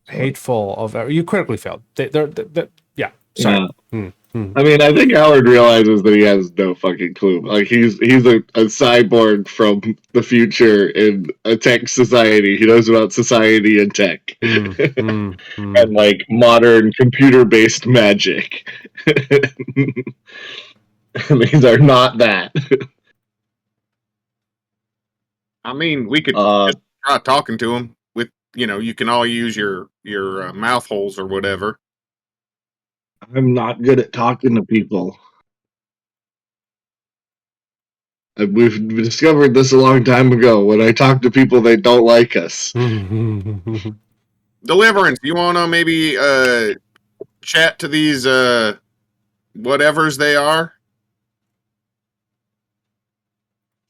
hateful of... You critically failed. They're yeah, sorry. Yeah. I mean, I think Howard realizes that he has no fucking clue. Like he's a cyborg from the future in a tech society. He knows about society and tech, and like modern computer-based magic. These are not that. I mean, we could just try talking to him with, you can all use your mouth holes or whatever. I'm not good at talking to people. We've discovered this a long time ago. When I talk to people, they don't like us. Deliverance, you want to maybe chat to these whatevers they are?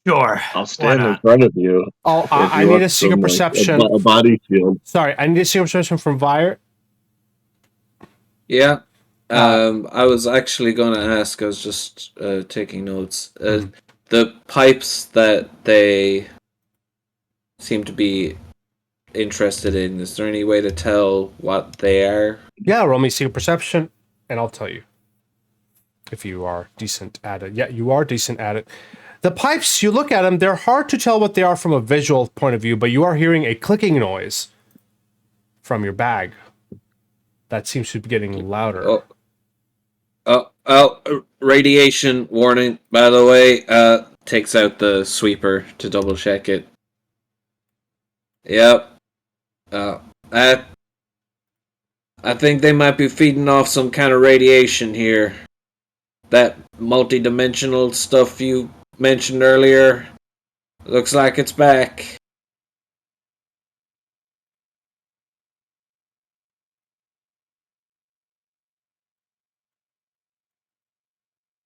Sure. I'll stand in front of you. Oh, if I you need want a secret some, like, perception. a body shield. Sorry, I need a secret perception from Vire. Yeah. I was actually going to ask, I was just taking notes. The pipes that they seem to be interested in, is there any way to tell what they are? Yeah, roll me secret perception, and I'll tell you if you are decent at it. Yeah, you are decent at it. The pipes, you look at them, they're hard to tell what they are from a visual point of view, but you are hearing a clicking noise from your bag. That seems to be getting louder. Radiation warning, by the way. Takes out the sweeper to double check it. Yep. I think they might be feeding off some kind of radiation here. That multi-dimensional stuff you mentioned earlier, looks like it's back.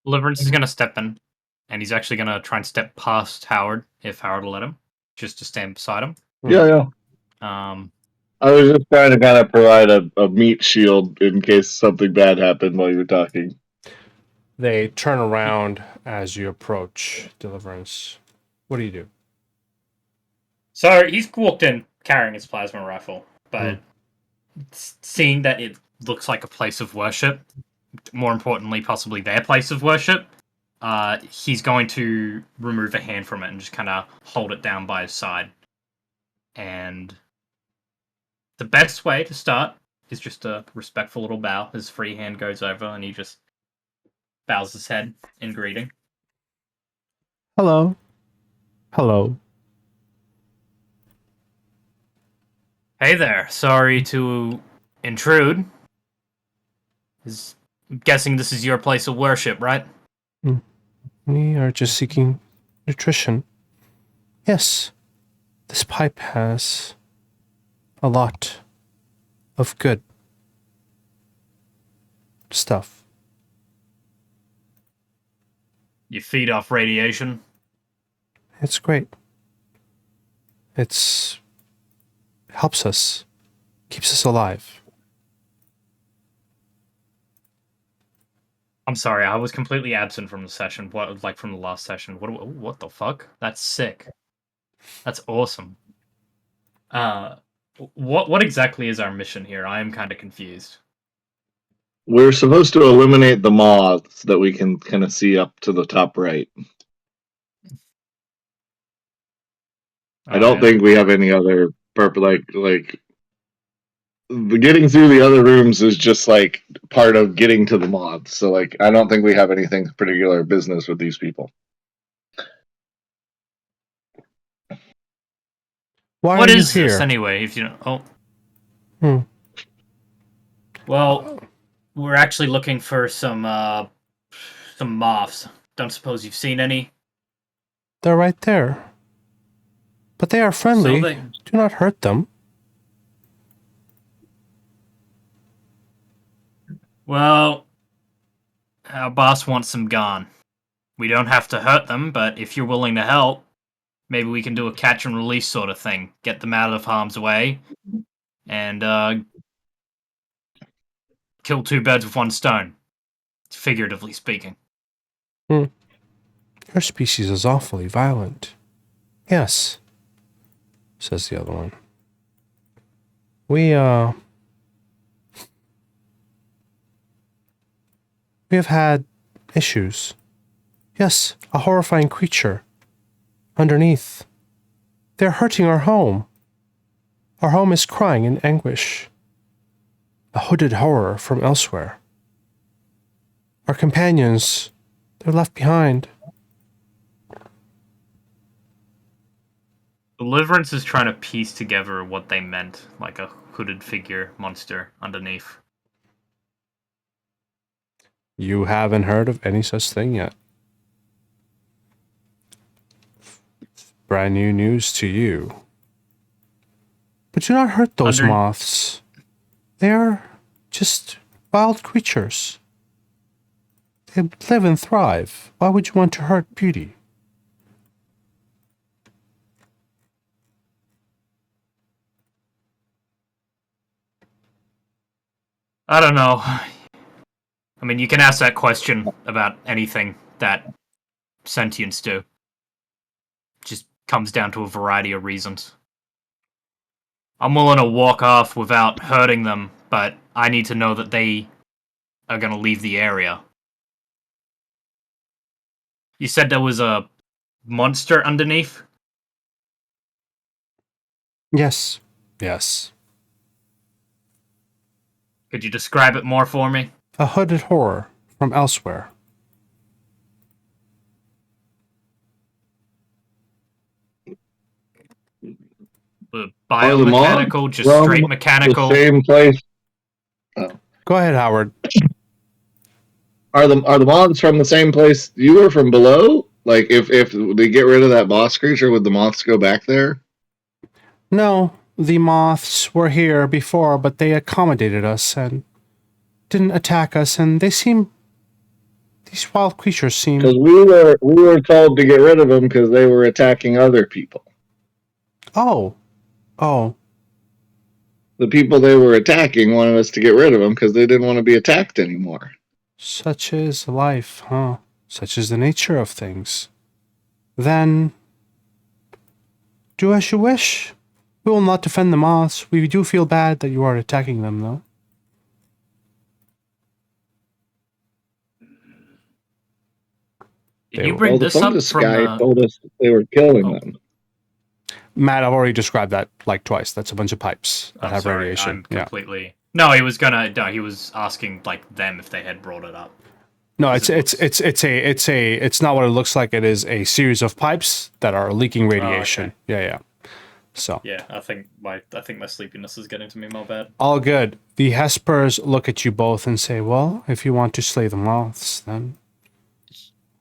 Deliverance is going to step in, and he's actually going to try and step past Howard, if Howard will let him, just to stand beside him. Yeah. I was just trying to kind of provide a meat shield in case something bad happened while you were talking. They turn around as you approach Deliverance. What do you do? So he's walked in carrying his plasma rifle, but seeing that it looks like a place of worship, more importantly, possibly their place of worship, he's going to remove a hand from it and just kind of hold it down by his side. And the best way to start is just a respectful little bow. His free hand goes over and he just bows his head in greeting. Hello. Hello. Hey there. Sorry to intrude. I'm guessing this is your place of worship, right? We are just seeking nutrition. Yes. This pipe has a lot of good stuff. You feed off radiation? It's great. Helps us. Keeps us alive. I'm sorry, I was completely absent from the session. From the last session? What the fuck? That's sick. That's awesome. What exactly is our mission here? I am kind of confused. We're supposed to eliminate the moths that we can kind of see up to the top right. I don't think we have any other purpose. Like getting through the other rooms is just like part of getting to the moths. So like, I don't think we have anything particular business with these people. What is this anyway? If you know, Well, we're actually looking for some moths. Don't suppose you've seen any? They're right there. But they are friendly. Do not hurt them. Well, our boss wants them gone. We don't have to hurt them, but if you're willing to help, maybe we can do a catch and release sort of thing. Get them out of harm's way, and kill two birds with one stone, figuratively speaking. Your species is awfully violent. Yes, says the other one. We have had issues. Yes, a horrifying creature. Underneath. They're hurting our home. Our home is crying in anguish. A hooded horror from elsewhere. Our companions, they're left behind. Deliverance is trying to piece together what they meant, like a hooded figure monster underneath. You haven't heard of any such thing yet. Brand new news to you. But do not hurt those moths. They are just wild creatures. They live and thrive. Why would you want to hurt beauty? I don't know. I mean, you can ask that question about anything that sentients do. Just comes down to a variety of reasons. I'm willing to walk off without hurting them, but I need to know that they are going to leave the area. You said there was a monster underneath? Yes. Yes. Could you describe it more for me? A hooded horror from elsewhere. Biomechanical, just straight mechanical. The same place. Go ahead, Howard. Are the moths from the same place you were from below? Like, if they get rid of that boss creature, would the moths go back there? No, the moths were here before, but they accommodated us and didn't attack us, and they seem... These wild creatures seem... Because we were told to get rid of them because they were attacking other people. Oh. The people they were attacking wanted us to get rid of them because they didn't want to be attacked anymore. Such is life, huh? Such is the nature of things. Then, do as you wish. We will not defend the moths. We do feel bad that you are attacking them, though. Did you bring this up from guy told us they were killing them. Matt, I've already described that like twice. That's a bunch of pipes that have sorry, radiation. I'm completely... No, he was asking like them if they had brought it up. No, it's not what it looks like. It is a series of pipes that are leaking radiation. Oh, okay. Yeah. So yeah, I think my sleepiness is getting to me more bad. All good. The Hespers look at you both and say, "Well, if you want to slay the moths, then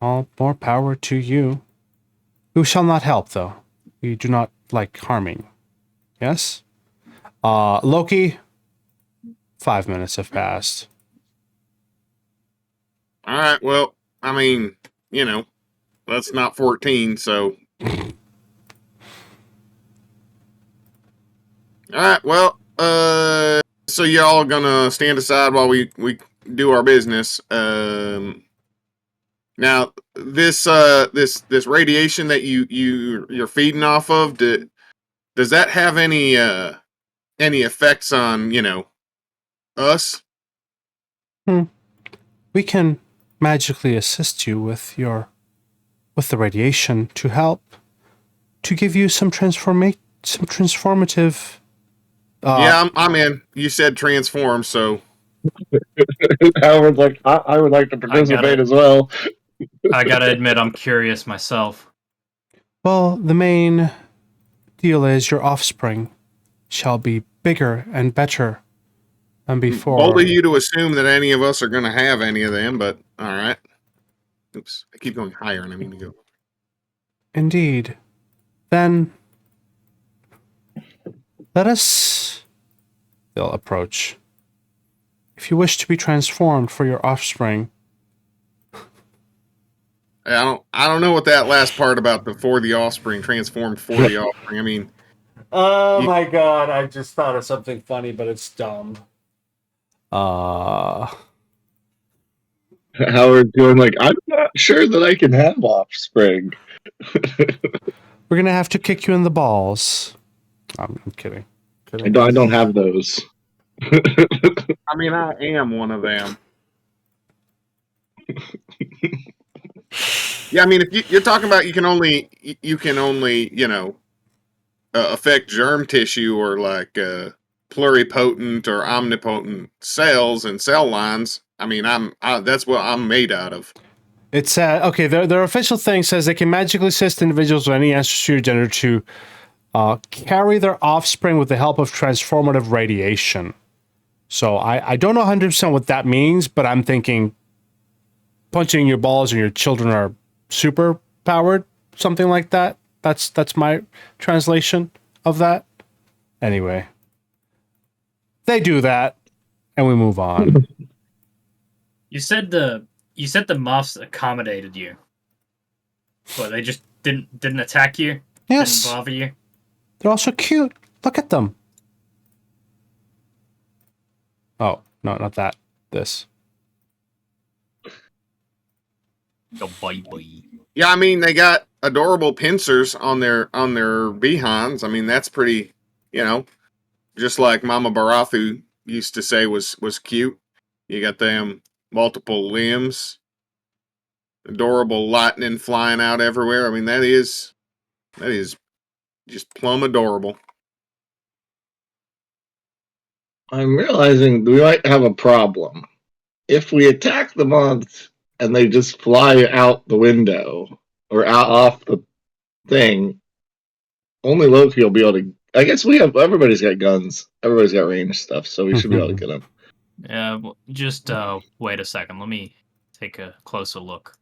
all more power to you. We shall not help, though. We do not like harming. Yes? Loki, 5 minutes have passed. All right, well, I mean, that's not 14, so... All right, well, so y'all gonna stand aside while we do our business. Now, this radiation that you're feeding off of, does that have any effects on us? We can magically assist you with the radiation to help to give you some transformative. Yeah, I'm in. You said transform, so Howard's like, I would like to participate as well. I gotta admit, I'm curious myself. Well, the main deal is your offspring shall be bigger and better than before. Bold of you to assume that any of us are going to have any of them, but all right. Oops, I keep going higher, and I mean to go. Indeed. Then let us... They'll approach. If you wish to be transformed for your offspring... I don't know what that last part about for the offspring, transformed for the offspring. I mean... Oh my god, I just thought of something funny, but it's dumb. Howard's going like, I'm not sure that I can have offspring. We're gonna have to kick you in the balls. I'm kidding. I don't have those. I mean, I am one of them. Yeah, I mean, if you're talking about you can only affect germ tissue or like pluripotent or omnipotent cells and cell lines. I mean, that's what I'm made out of. It's okay. Their official thing says they can magically assist individuals with any ancestry or gender to carry their offspring with the help of transformative radiation. So I don't know 100% what that means, but I'm thinking punching your balls and your children are super powered, something like that. That's my translation of that. Anyway, they do that, and we move on. You said the moths accommodated you, but they just didn't attack you. Yes, Didn't bother you. They're also cute. Look at them. Oh no, not that. This. Go bye bye. Yeah, I mean, they got adorable pincers on their behinds. I mean, that's pretty, just like Mama Barathu used to say was cute. You got them multiple limbs, adorable lightning flying out everywhere. I mean, that is just plumb adorable. I'm realizing we might have a problem. If we attack the moths and they just fly out the window or out off the thing, only Loki will be able to. I guess everybody's got guns. Everybody's got range stuff, so we should be able to get them. Yeah, well, just wait a second. Let me take a closer look.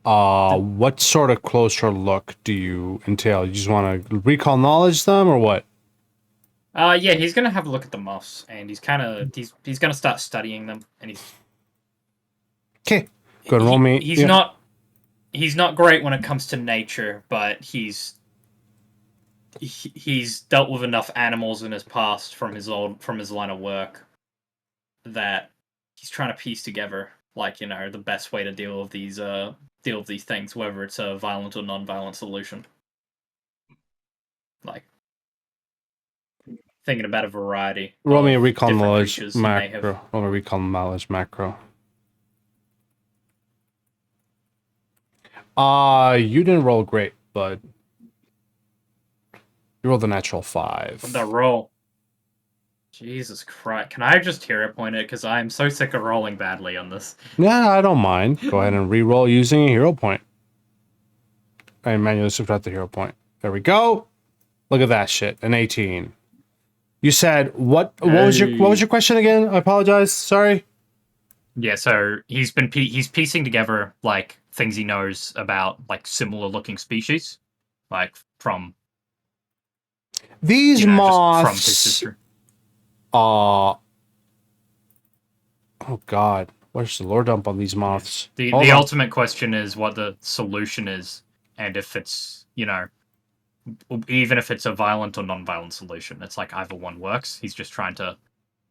What sort of closer look do you entail? You just want to recall knowledge them, or what? Yeah, he's gonna have a look at the moths, and he's gonna start studying them, and he's okay. Good, roll me. He's not great when it comes to nature, but he's dealt with enough animals in his past from his line of work that he's trying to piece together the best way to deal with these things, whether it's a violent or non-violent solution. Like thinking about a variety. Roll me a of recall different knowledge creatures he may have. macro. Roll me a recall knowledge macro. You didn't roll great, but you rolled a natural 5. What'd that roll? Jesus Christ. Can I just hero point it? Because I'm so sick of rolling badly on this. Yeah, I don't mind. Go ahead and re-roll using a hero point. I manually subtract the hero point. There we go. Look at that shit. An 18. You said what was your question again? I apologize. Sorry. Yeah, so he's piecing together like things he knows about like similar looking species, like from these moths from his moths. sister. Oh God, where's the lore dump on these moths? The ultimate question is what the solution is, and if it's even if it's a violent or non-violent solution, it's like either one works. He's just trying to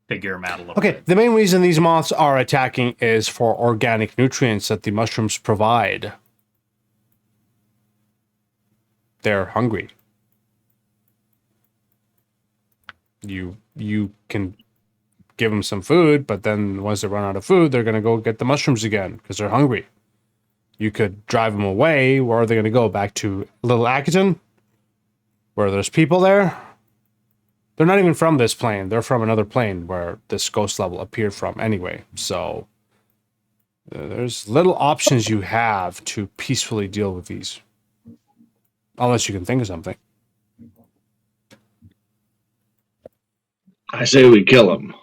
figure them out a little bit. The main reason these moths are attacking is for organic nutrients that the mushrooms provide. They're hungry. You can give them some food, but then once they run out of food, they're going to go get the mushrooms again because they're hungry. You could drive them away. Where are they going to go? Back to Little Akiton? Where there's people there? They're not even from this plane. They're from another plane where this ghost level appeared from anyway. So there's little options you have to peacefully deal with these. Unless you can think of something. I say we kill him.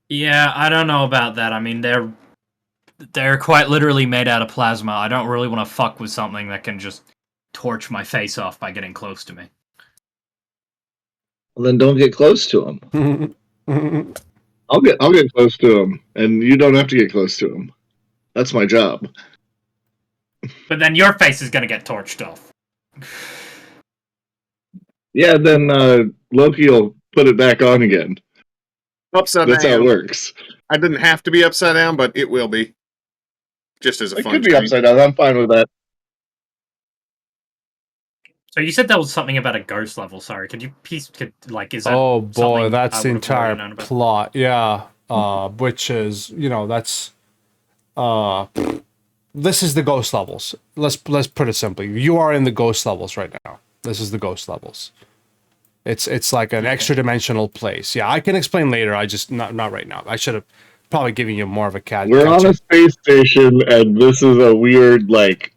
Yeah, I don't know about that. I mean, they're quite literally made out of plasma. I don't really want to fuck with something that can just torch my face off by getting close to me. Well, then don't get close to him. I'll get close to him, and you don't have to get close to him. That's my job. But then your face is gonna get torched off. Yeah, then Loki will put it back on again. Upside That's down. how it works. I didn't have to be upside down, but it will be. Just as a It fun could be treat. upside down. I'm fine with that. So you said there was something about a ghost level. Sorry, could you is that? Oh boy, something that's I the would've already entire known about? plot. Yeah. Which is, that's this is the ghost levels. Let's put it simply. You are in the ghost levels right now. This is the ghost levels. It's like an extra dimensional place. Yeah, I can explain later. I just not right now. I should have probably given you more of a catch. We're on a space station, and this is a weird, like,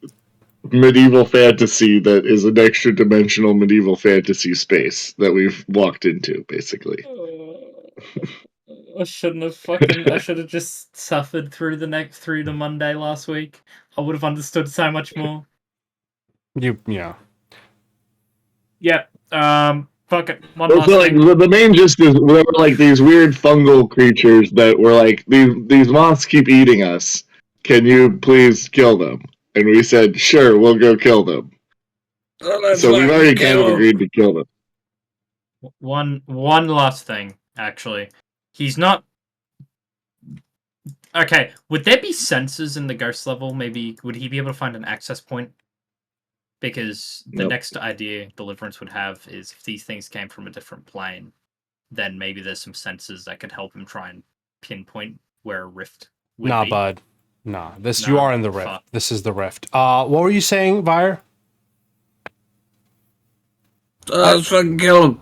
medieval fantasy that is an extra dimensional medieval fantasy space that we've walked into, basically. I shouldn't have I should have just suffered through the Monday last week. I would have understood so much more. Yeah. Yeah. Fuck it. One Well, last so, like, thing. the main gist is there were, like, these weird fungal creatures that were like, these moths keep eating us. Can you please kill them? And we said, sure, we'll go kill them. So we've already kind of agreed to kill them. One last thing, actually. He's not. Okay, would there be sensors in the ghost level? Maybe would he be able to find an access point? Because the Nope. next idea Deliverance would have is if these things came from a different plane, then maybe there's some sensors that could help him try and pinpoint where a rift would Nah, be. bud. Nah. You are in the rift. Fuck. This is the rift. What were you saying, Vire? Let's fucking kill him.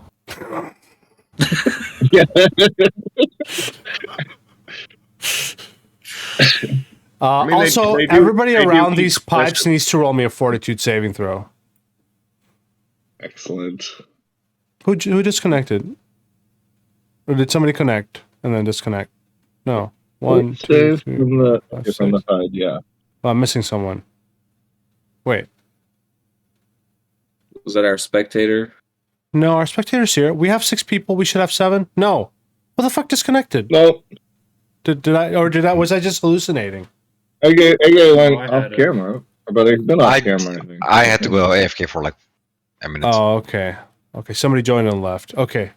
mean, Also, they do- everybody they do around eat these flesh. pipes needs to roll me a fortitude saving throw. Excellent. Who disconnected? Or did somebody connect and then disconnect? No. 1, 2, Save 3, from the, 4, 5, from the 6. HUD, yeah. Oh, I'm missing someone. Wait. Was that our spectator? No, our spectator's here. We have 6 people. We should have 7. No. What the fuck disconnected? No, Was I just hallucinating? I went I off heard it. camera. But it's been off camera, I think. I had to go AFK for like a minute. Oh, okay. Okay, somebody joined and left. Okay.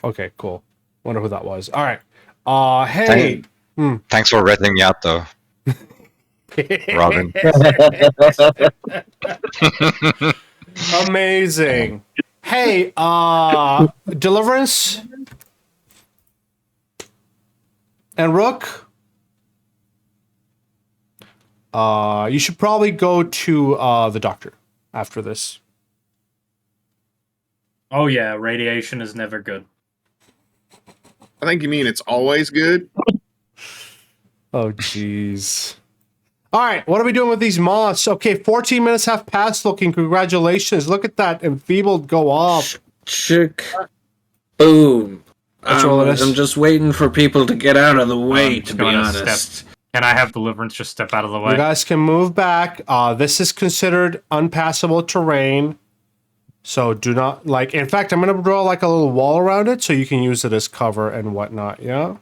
Okay, cool. Wonder who that was. All right. Hey. Thanks for rating me out, though, Robin. Amazing. Hey, Deliverance and Rook. You should probably go to the doctor after this. Oh yeah, radiation is never good. I think you mean it's always good. Oh, jeez. All right, what are we doing with these moths? Okay, 14 minutes have passed. Looking, congratulations. Look at that enfeebled go off. Chick. Boom. Let's roll this. I'm just waiting for people to get out of the way, I'm to just be gonna honest. Can I have Deliverance just step out of the way? You guys can move back. This is considered unpassable terrain. So do not, like, in fact, I'm going to draw like a little wall around it so you can use it as cover and whatnot, yeah?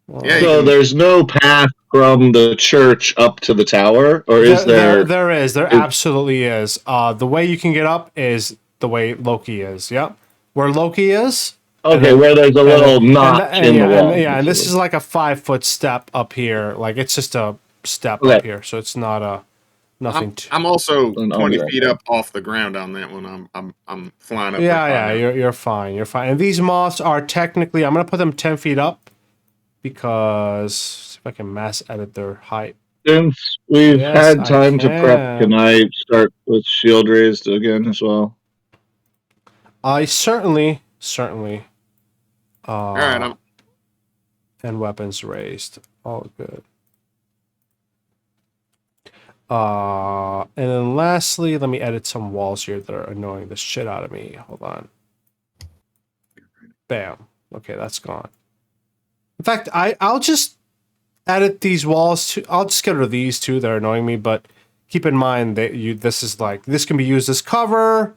Well, Yeah, So there's no path from the church up to the tower, or is there? There is. There absolutely is. The way you can get up is the way Loki is, yeah? Where Loki is. Okay, where there's a little notch in the wall. And this is like a 5-foot step up here. Like, it's just a step up here, so it's not a... Nothing. I'm also I'll 20 be right feet back. up off the ground on that one. I'm flying up. Yeah, you're fine. You're fine. And these moths are technically, I'm gonna put them 10 feet up because see if I can mass edit their height. Since we've Yes, had I time to prep, can. can I start with shield raised again as well? I certainly. All right, And weapons raised. All good. And then lastly, let me edit some walls here that are annoying the shit out of me. Hold on. Bam. Okay, that's gone. In fact, I'll just edit these walls to. I'll just get rid of these two that are annoying me. But keep in mind that this can be used as cover.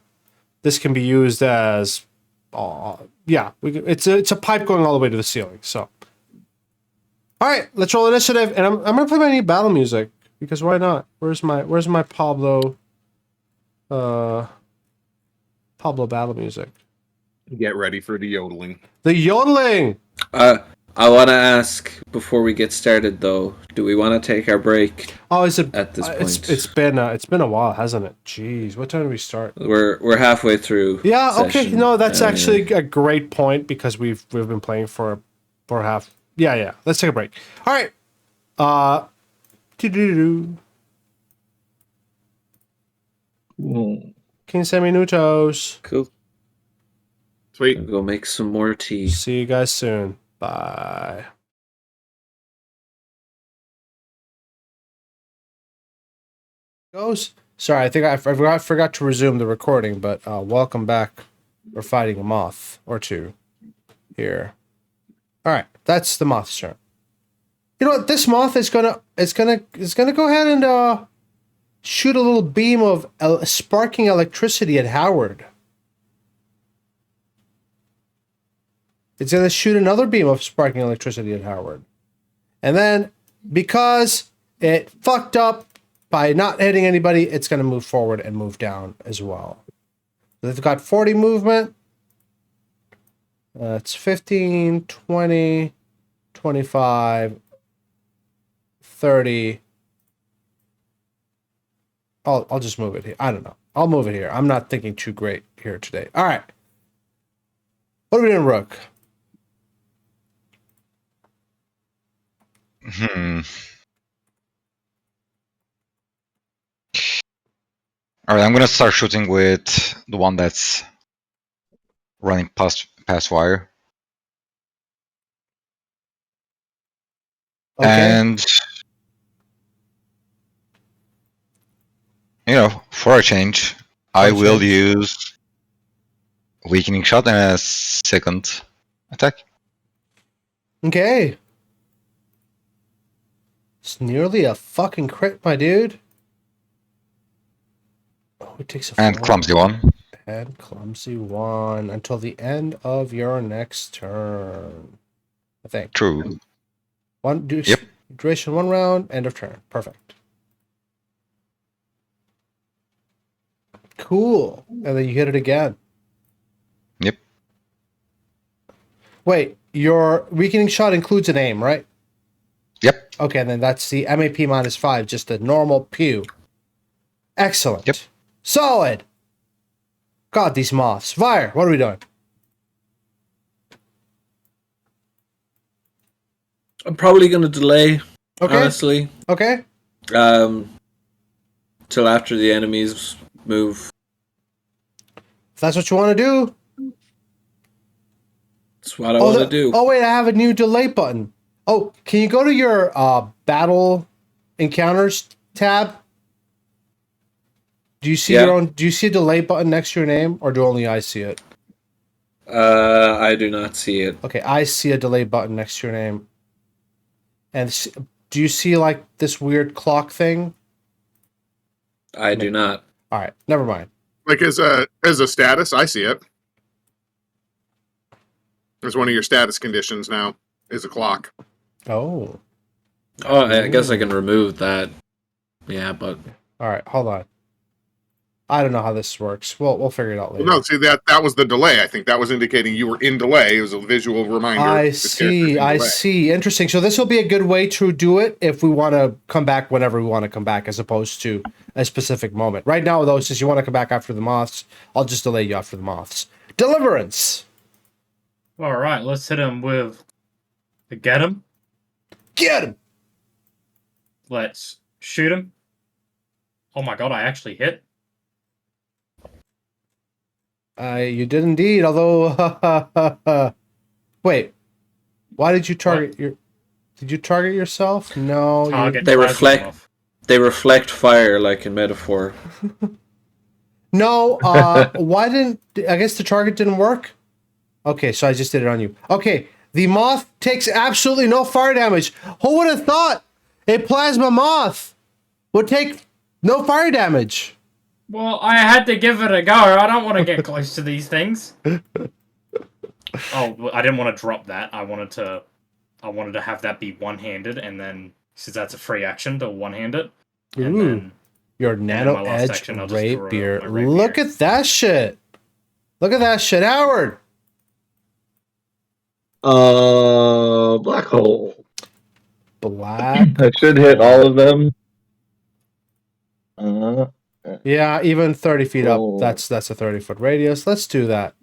This can be used as. It's a pipe going all the way to the ceiling. So. All right, let's roll initiative, and I'm gonna play my new battle music. Because why not? Where's my Pablo battle music? get ready for the yodeling. The yodeling! I want to ask before we get started, though. Do we want to take our break Oh, is it at this point? It's been a while, hasn't it? Jeez, what time do we start? We're halfway through. Yeah, okay. session. No, that's actually a great point because we've been playing for half. Yeah. Let's take a break. All right. Doo-doo-doo. Cool. 15 minutos. Cool. Sweet. I'll go make some more tea. See you guys soon. Bye. Goes. Sorry, I think I forgot to resume the recording, but welcome back. We're fighting a moth or two here. All right, that's the moth's turn. You know what? This moth is gonna go ahead and shoot a little beam of sparking electricity at Howard. It's gonna shoot another beam of sparking electricity at Howard, and then because it fucked up by not hitting anybody, it's gonna move forward and move down as well. They've got 40 movement. It's 15, 20, 25, 30. I'll just move it here. I don't know. I'll move it here. I'm not thinking too great here today. All right. What are we doing, Rook? All right, I'm gonna start shooting with the one that's running past wire. Okay. And for a change, I will use weakening shot and a second attack. Okay. It's nearly a fucking crit, my dude. Oh, it takes a And 4. clumsy one. And clumsy 1 until the end of your next turn. I think. True. Yep. Duration 1 round, end of turn. Perfect. Cool. And then you hit it again. Yep. Wait, your weakening shot includes an aim, right? Yep. Okay, and then that's the MAP -5, just a normal pew. Excellent. Yep. Solid. God, these moths. Fire, what are we doing? I'm probably going to delay, Okay. honestly, Okay. till after the enemies move. If that's what you want to do. That's what I want to do. Oh, wait, I have a new delay button. Oh, can you go to your battle encounters tab? Do you see Yeah. your own? Do you see a delay button next to your name, or do only I see it? I do not see it. Okay, I see a delay button next to your name. And do you see like this weird clock thing? I do not. All right, never mind. Like as a status, I see it. As one of your status conditions now is a clock. Oh, Oh, I guess I can remove that. Yeah, but all right. Hold on. I don't know how this works. We'll figure it out later. Well, no, see that was the delay. I think that was indicating you were in delay. It was a visual reminder. I This character's see. in I delay. see. Interesting. So this will be a good way to do it if we want to come back whenever we want to come back, as opposed to a specific moment. Right now, though, since you want to come back after the moths, I'll just delay you after the moths. Deliverance. All right, let's hit him with the get him. Get him. Let's shoot him. Oh my god, I actually hit. You did indeed. Although, wait, why did you target your? Did you target yourself? No. Target They plasma reflect- off. they reflect fire like in Metaphor. No. Why didn't? I guess the target didn't work. Okay, so I just did it on you. Okay, the moth takes absolutely no fire damage. Who would have thought a plasma moth would take no fire damage? Well, I had to give it a go. I don't want to get close to these things. Oh, I didn't want to drop that. I wanted to have that be one-handed, and then since that's a free action to one-hand it, and Ooh. then Your then nano my last edge action, I'll just throw rapier. my rapier. Look at that shit. Look at that shit, Howard. Black hole. Black. I should hit all of them. Yeah, even 30 feet up. Oh. That's a 30-foot radius. Let's do that.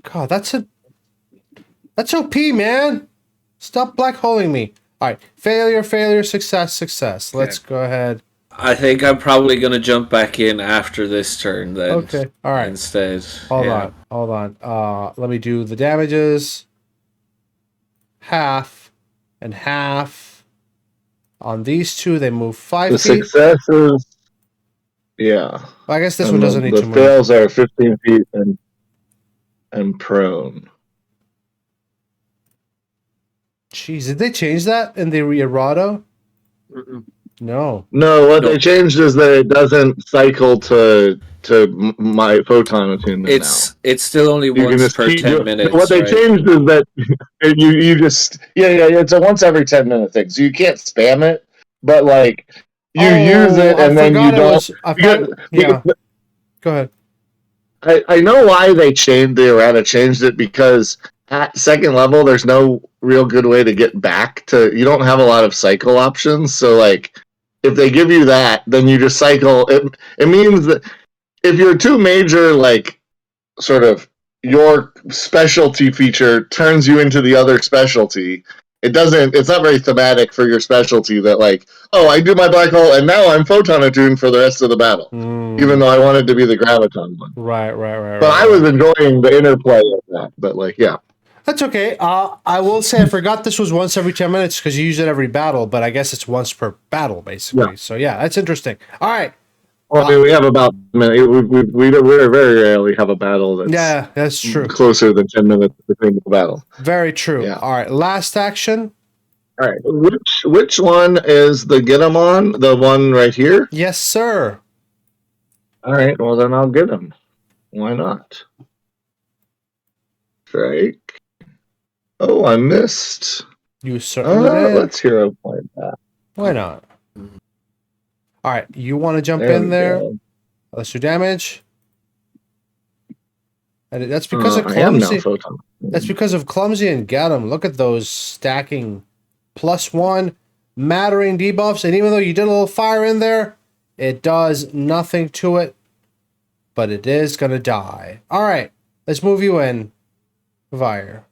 God, that's OP, man. Stop black holing me. All right, failure, success. Let's go ahead. I think I'm probably gonna jump back in after this turn then. Okay, all right. Instead. Hold on. Let me do the damages. Half and half. On these two, they move 5 The feet. successes. Yeah. I guess this And one doesn't need to the move. fails are 15 feet and prone. Jeez, did they change that in the errata? No. No, what they changed is that it doesn't cycle to my photon attunement now. It's still only You can once just per keep 10 minutes. What they right? changed is that you just it's a once every 10-minute thing, so you can't spam it, but like you use it and then you don't. Yeah. Go ahead. I know why they changed the errata. Changed it because at second level, there's no real good way to get back to. You don't have a lot of cycle options, so like if they give you that, then you just cycle. It means that if your two major like sort of your specialty feature turns you into the other specialty, it's not very thematic for your specialty that like, oh, I do my black hole and now I'm photon attuned for the rest of the battle, even though I wanted to be the graviton one. Right. But I was enjoying the interplay of that. But like, yeah. That's okay. I will say I forgot this was once every 10 minutes because you use it every battle, but I guess it's once per battle, basically. Yeah. So, yeah, that's interesting. All right. Well, I mean, we have about we very rarely have a battle that's true. Closer than 10 minutes between the battle. Very true. Yeah. All right. Last action. All right. Which one is the get 'em on? The one right here? Yes, sir. All right. Well, then I'll get him. Why not? Strike. Oh, I missed. You certainly did. Let's hero point that. Why not? All right. You want to jump There in we there? go. Let's do damage. And that's because of I am now clumsy. photon. That's because of clumsy and get 'em. Look at those stacking +1 mattering debuffs. And even though you did a little fire in there, it does nothing to it. But it is going to die. All right. Let's move you in, Vire.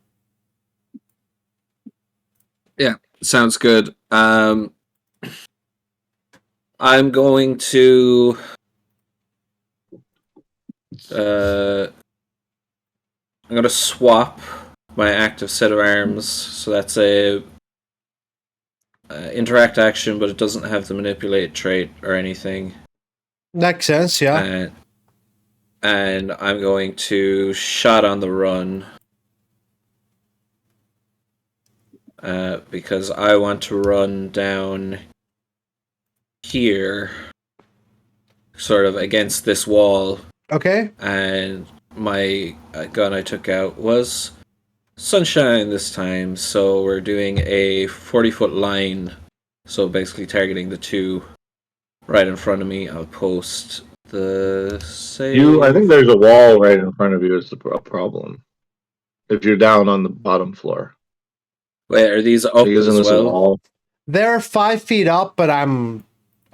Yeah, sounds good. I'm going to I'm gonna swap my active set of arms. So that's a interact action, but it doesn't have the manipulate trait or anything. Makes sense, yeah. And I'm going to shot on the run. Because I want to run down here, sort of against this wall. Okay. And my gun I took out was Sunshine this time, so we're doing a 40-foot line. So basically targeting the two right in front of me. I'll post the save. I think there's a wall right in front of you is the problem. If you're down on the bottom floor. Wait, are these up as well? Wall? They're 5 feet up, but I'm...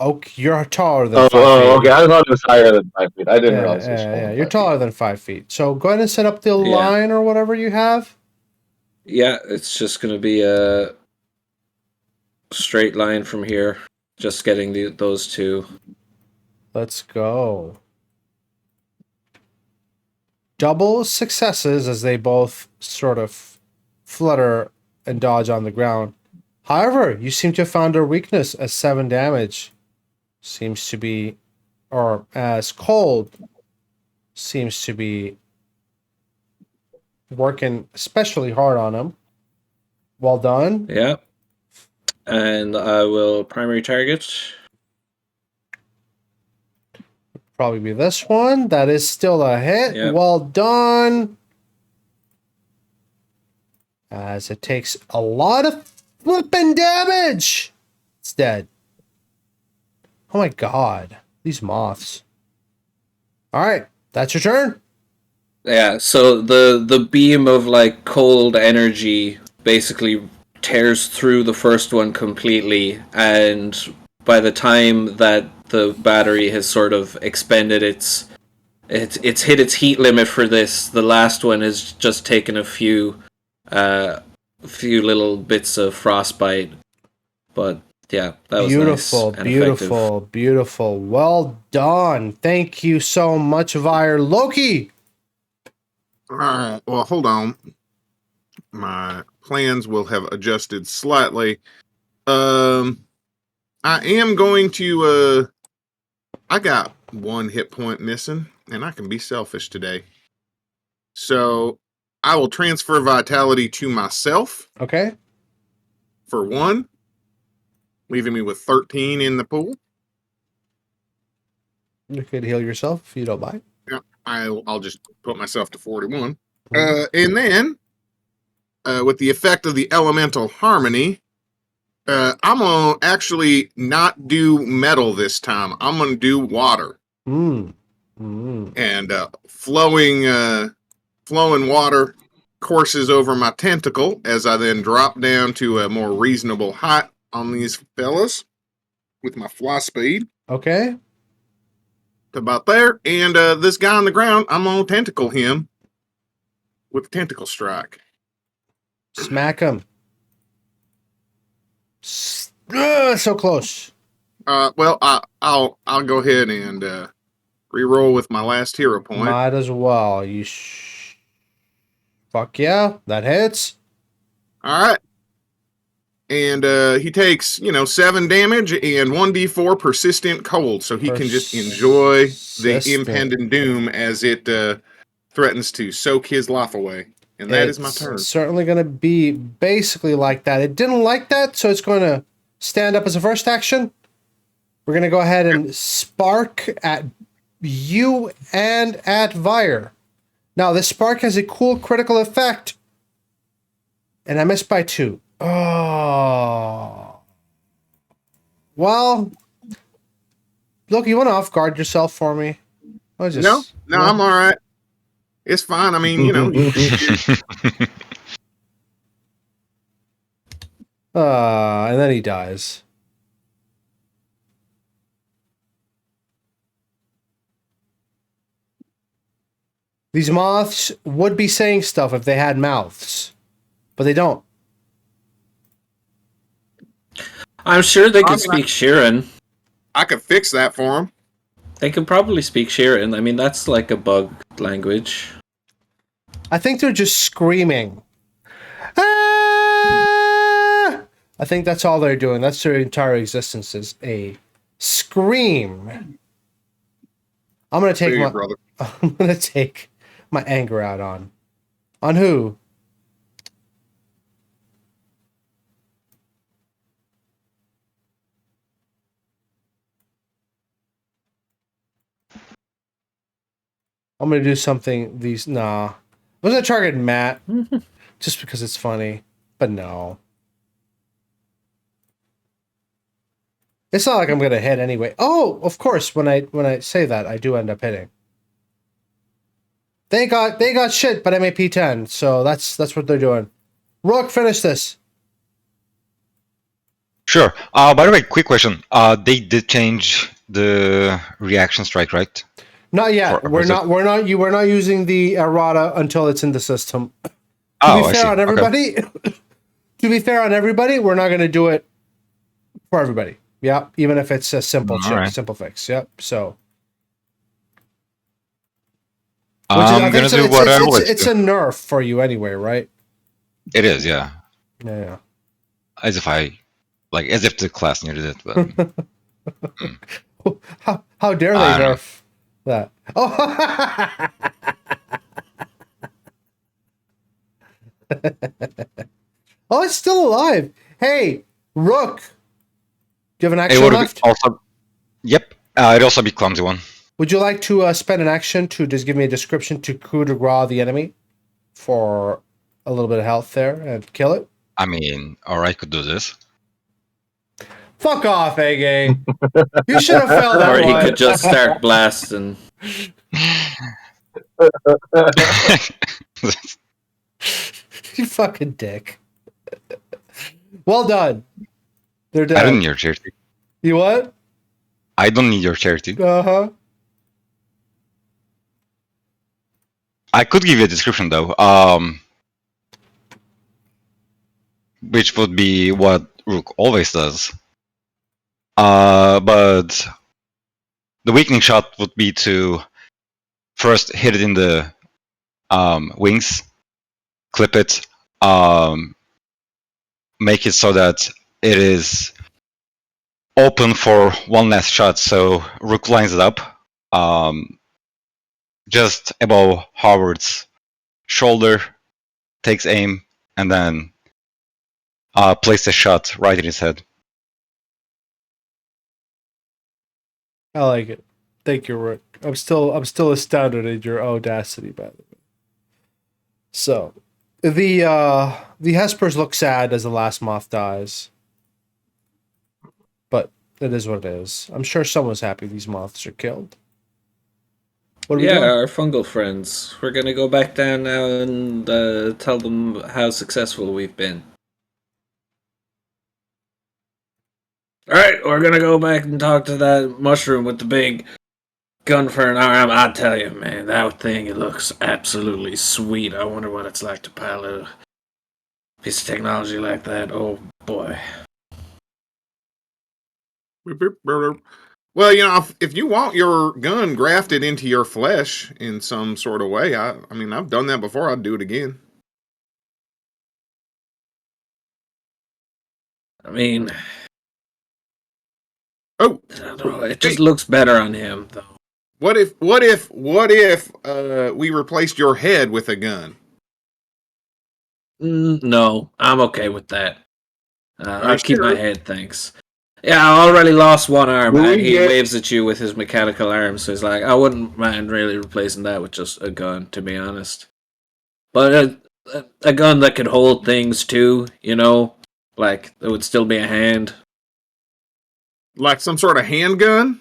Okay, you're taller than 5 feet. Okay. I thought it was higher than 5 feet. I didn't realize it was Yeah, you're taller than 5 feet. So go ahead and set up the line or whatever you have. Yeah, it's just going to be a straight line from here. Just getting those two. Let's go. Double successes as they both sort of flutter and dodge on the ground. However, you seem to have found a weakness as 7 damage seems to be, or as cold seems to be working especially hard on him. Well done. Yeah. And I will primary target. Probably be this one. That is still a hit. Yep. Well done. As it takes a lot of flipping damage. It's dead. Oh my god. These moths. Alright. That's your turn. Yeah, so the beam of like cold energy basically tears through the first one completely, and by the time that the battery has sort of expended it's hit its heat limit for this, the last one has just taken a few little bits of frostbite. But yeah, that was Beautiful, nice and beautiful, effective. beautiful. Well done. Thank you so much, Vire. Loki! All right. Well, hold on. My plans will have adjusted slightly. I am going to. I got 1 hit point missing, and I can be selfish today. So I will transfer vitality to myself Okay. for 1, leaving me with 13 in the pool. You could heal yourself if you don't mind. Yeah, I'll just put myself to 41. And then, with the effect of the elemental harmony, I'm gonna actually not do metal this time. I'm gonna do water. Mm. And flowing water courses over my tentacle as I then drop down to a more reasonable height on these fellas with my fly speed. Okay. To about there. And this guy on the ground, I'm gonna tentacle him with a tentacle strike. Smack him. So close. Well, I'll go ahead and re-roll with my last hero point. Might as well. Fuck yeah, that hits. All right. And he takes, 7 damage and 1d4 persistent cold, so he can just enjoy the impending doom as it threatens to soak his life away. And that is my turn. It's certainly going to be basically like that. It didn't like that, so it's going to stand up as a first action. We're going to go ahead and spark at you and at Vire. Now, this spark has a cool critical effect. And I missed by 2. Oh. Well, look, you want to off guard yourself for me? No, I'm all right. It's fine. I mean, And then he dies. These moths would be saying stuff if they had mouths, but they don't. I'm sure they could speak Shirin. I could fix that for them. They could probably speak Shirin. I mean, that's like a bug language. I think they're just screaming. Ah! I think that's all they're doing. That's their entire existence is a scream. I'm gonna take I'm gonna take my anger out on who? I'm gonna do something. I was gonna target Matt just because it's funny, but no. It's not like I'm gonna hit anyway. Oh, of course. When I say that, I do end up hitting. They got shit, but MAP 10. So that's what they're doing. Rook, finish this. Sure. By the way, quick question. They did change the reaction strike, right? Not yet. We're not using the errata until it's in the system. To be fair on everybody, to be fair on everybody, we're not going to do it for everybody. Yeah, even if it's a simple simple fix. Yep. So I'm gonna do what I always do. It's a nerf for you anyway, right? It is, yeah. Yeah. As if the class needed it, but how dare they nerf that? Oh. Oh, it's still alive. Hey, Rook. Do you have an action left? Yep. It'd also be clumsy one. Would you like to spend an action to just give me a description to coup de grace the enemy for a little bit of health there and kill it? I mean, alright, could do this. Fuck off, A-Gay. You should have failed that Or one. he could just start blasting. You fucking dick. Well done. They're dead. I don't need your charity. You what? I don't need your charity. Uh-huh. I could give you a description though. Which would be what Rook always does. But the weakening shot would be to first hit it in the wings, clip it, make it so that it is open for one last shot. So Rook lines it up, just above Howard's shoulder, takes aim, and then places a shot right in his head. I like it. Thank you, Rick. I'm still astounded at your audacity, by the way. So, the Hespers look sad as the last moth dies, but it is what it is. I'm sure someone's happy these moths are killed. What are we doing? Our fungal friends. We're gonna go back down now and tell them how successful we've been. Alright, we're gonna go back and talk to that mushroom with the big gun for an arm. I tell you, man, that thing, it looks absolutely sweet. I wonder what it's like to pilot a piece of technology like that. Oh, boy. Well, if you want your gun grafted into your flesh in some sort of way, I mean, I've done that before. I'd do it again. I mean... Oh, I don't know, it just looks better on him, though. What if we replaced your head with a gun? No, I'm okay with that. I'll keep sure? my head, thanks. Yeah, I already lost one arm, Will and we he get- waves at you with his mechanical arm, so he's like, I wouldn't mind really replacing that with just a gun, to be honest. But a gun that could hold things, too, like, it would still be a hand. Like some sort of handgun?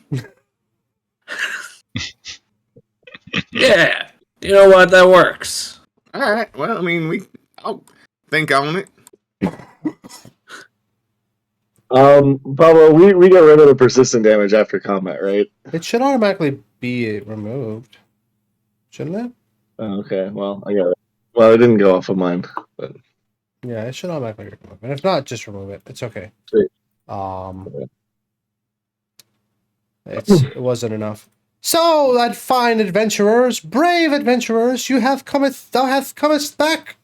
Yeah, you know what, that works. All right. Well, I mean, I'll think on it. Pablo, we get rid of the persistent damage after combat, right? It should automatically be removed, shouldn't it? Oh, okay, well, I got it. Well, it didn't go off of mine, but Yeah, it should automatically remove it. And if not, just remove it. It's okay. Sweet. It wasn't enough. So, that fine adventurers, brave adventurers, thou hast comest back.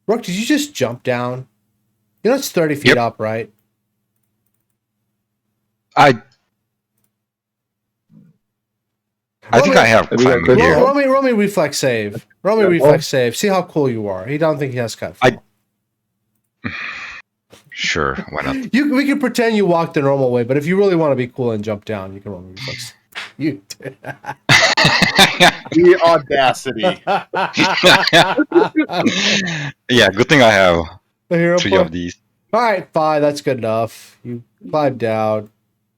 Rook, did you just jump down? You know it's 30 feet Yep. up, right? I think I have Have you got climbing quick here. roll? Roll me reflex save. Roll me Yeah, reflex save. See how cool you are. He don't think he has cut. Sure, why not? We can pretend you walked the normal way, but if you really want to be cool and jump down, you can roll me reflex. You did. The audacity. Yeah, good thing I have The hero 3 point. of these. All right, fine. That's good enough. You climb down.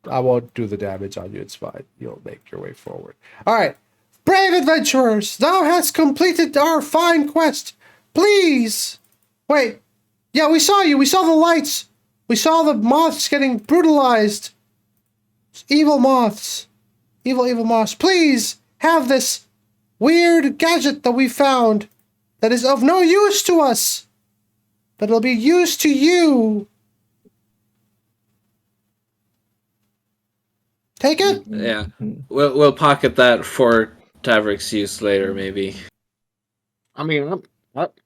I won't do the damage on you. It's fine. You'll make your way forward. All right. Brave adventurers, thou hast completed our fine quest. Please. Wait. Yeah, we saw you. We saw the lights. We saw the moths getting brutalized. Evil moths. Evil moths. Please have this weird gadget that we found that is of no use to us, but it'll be used to you. Take it. Yeah, we'll pocket that for Tavrick's use later, maybe. I mean,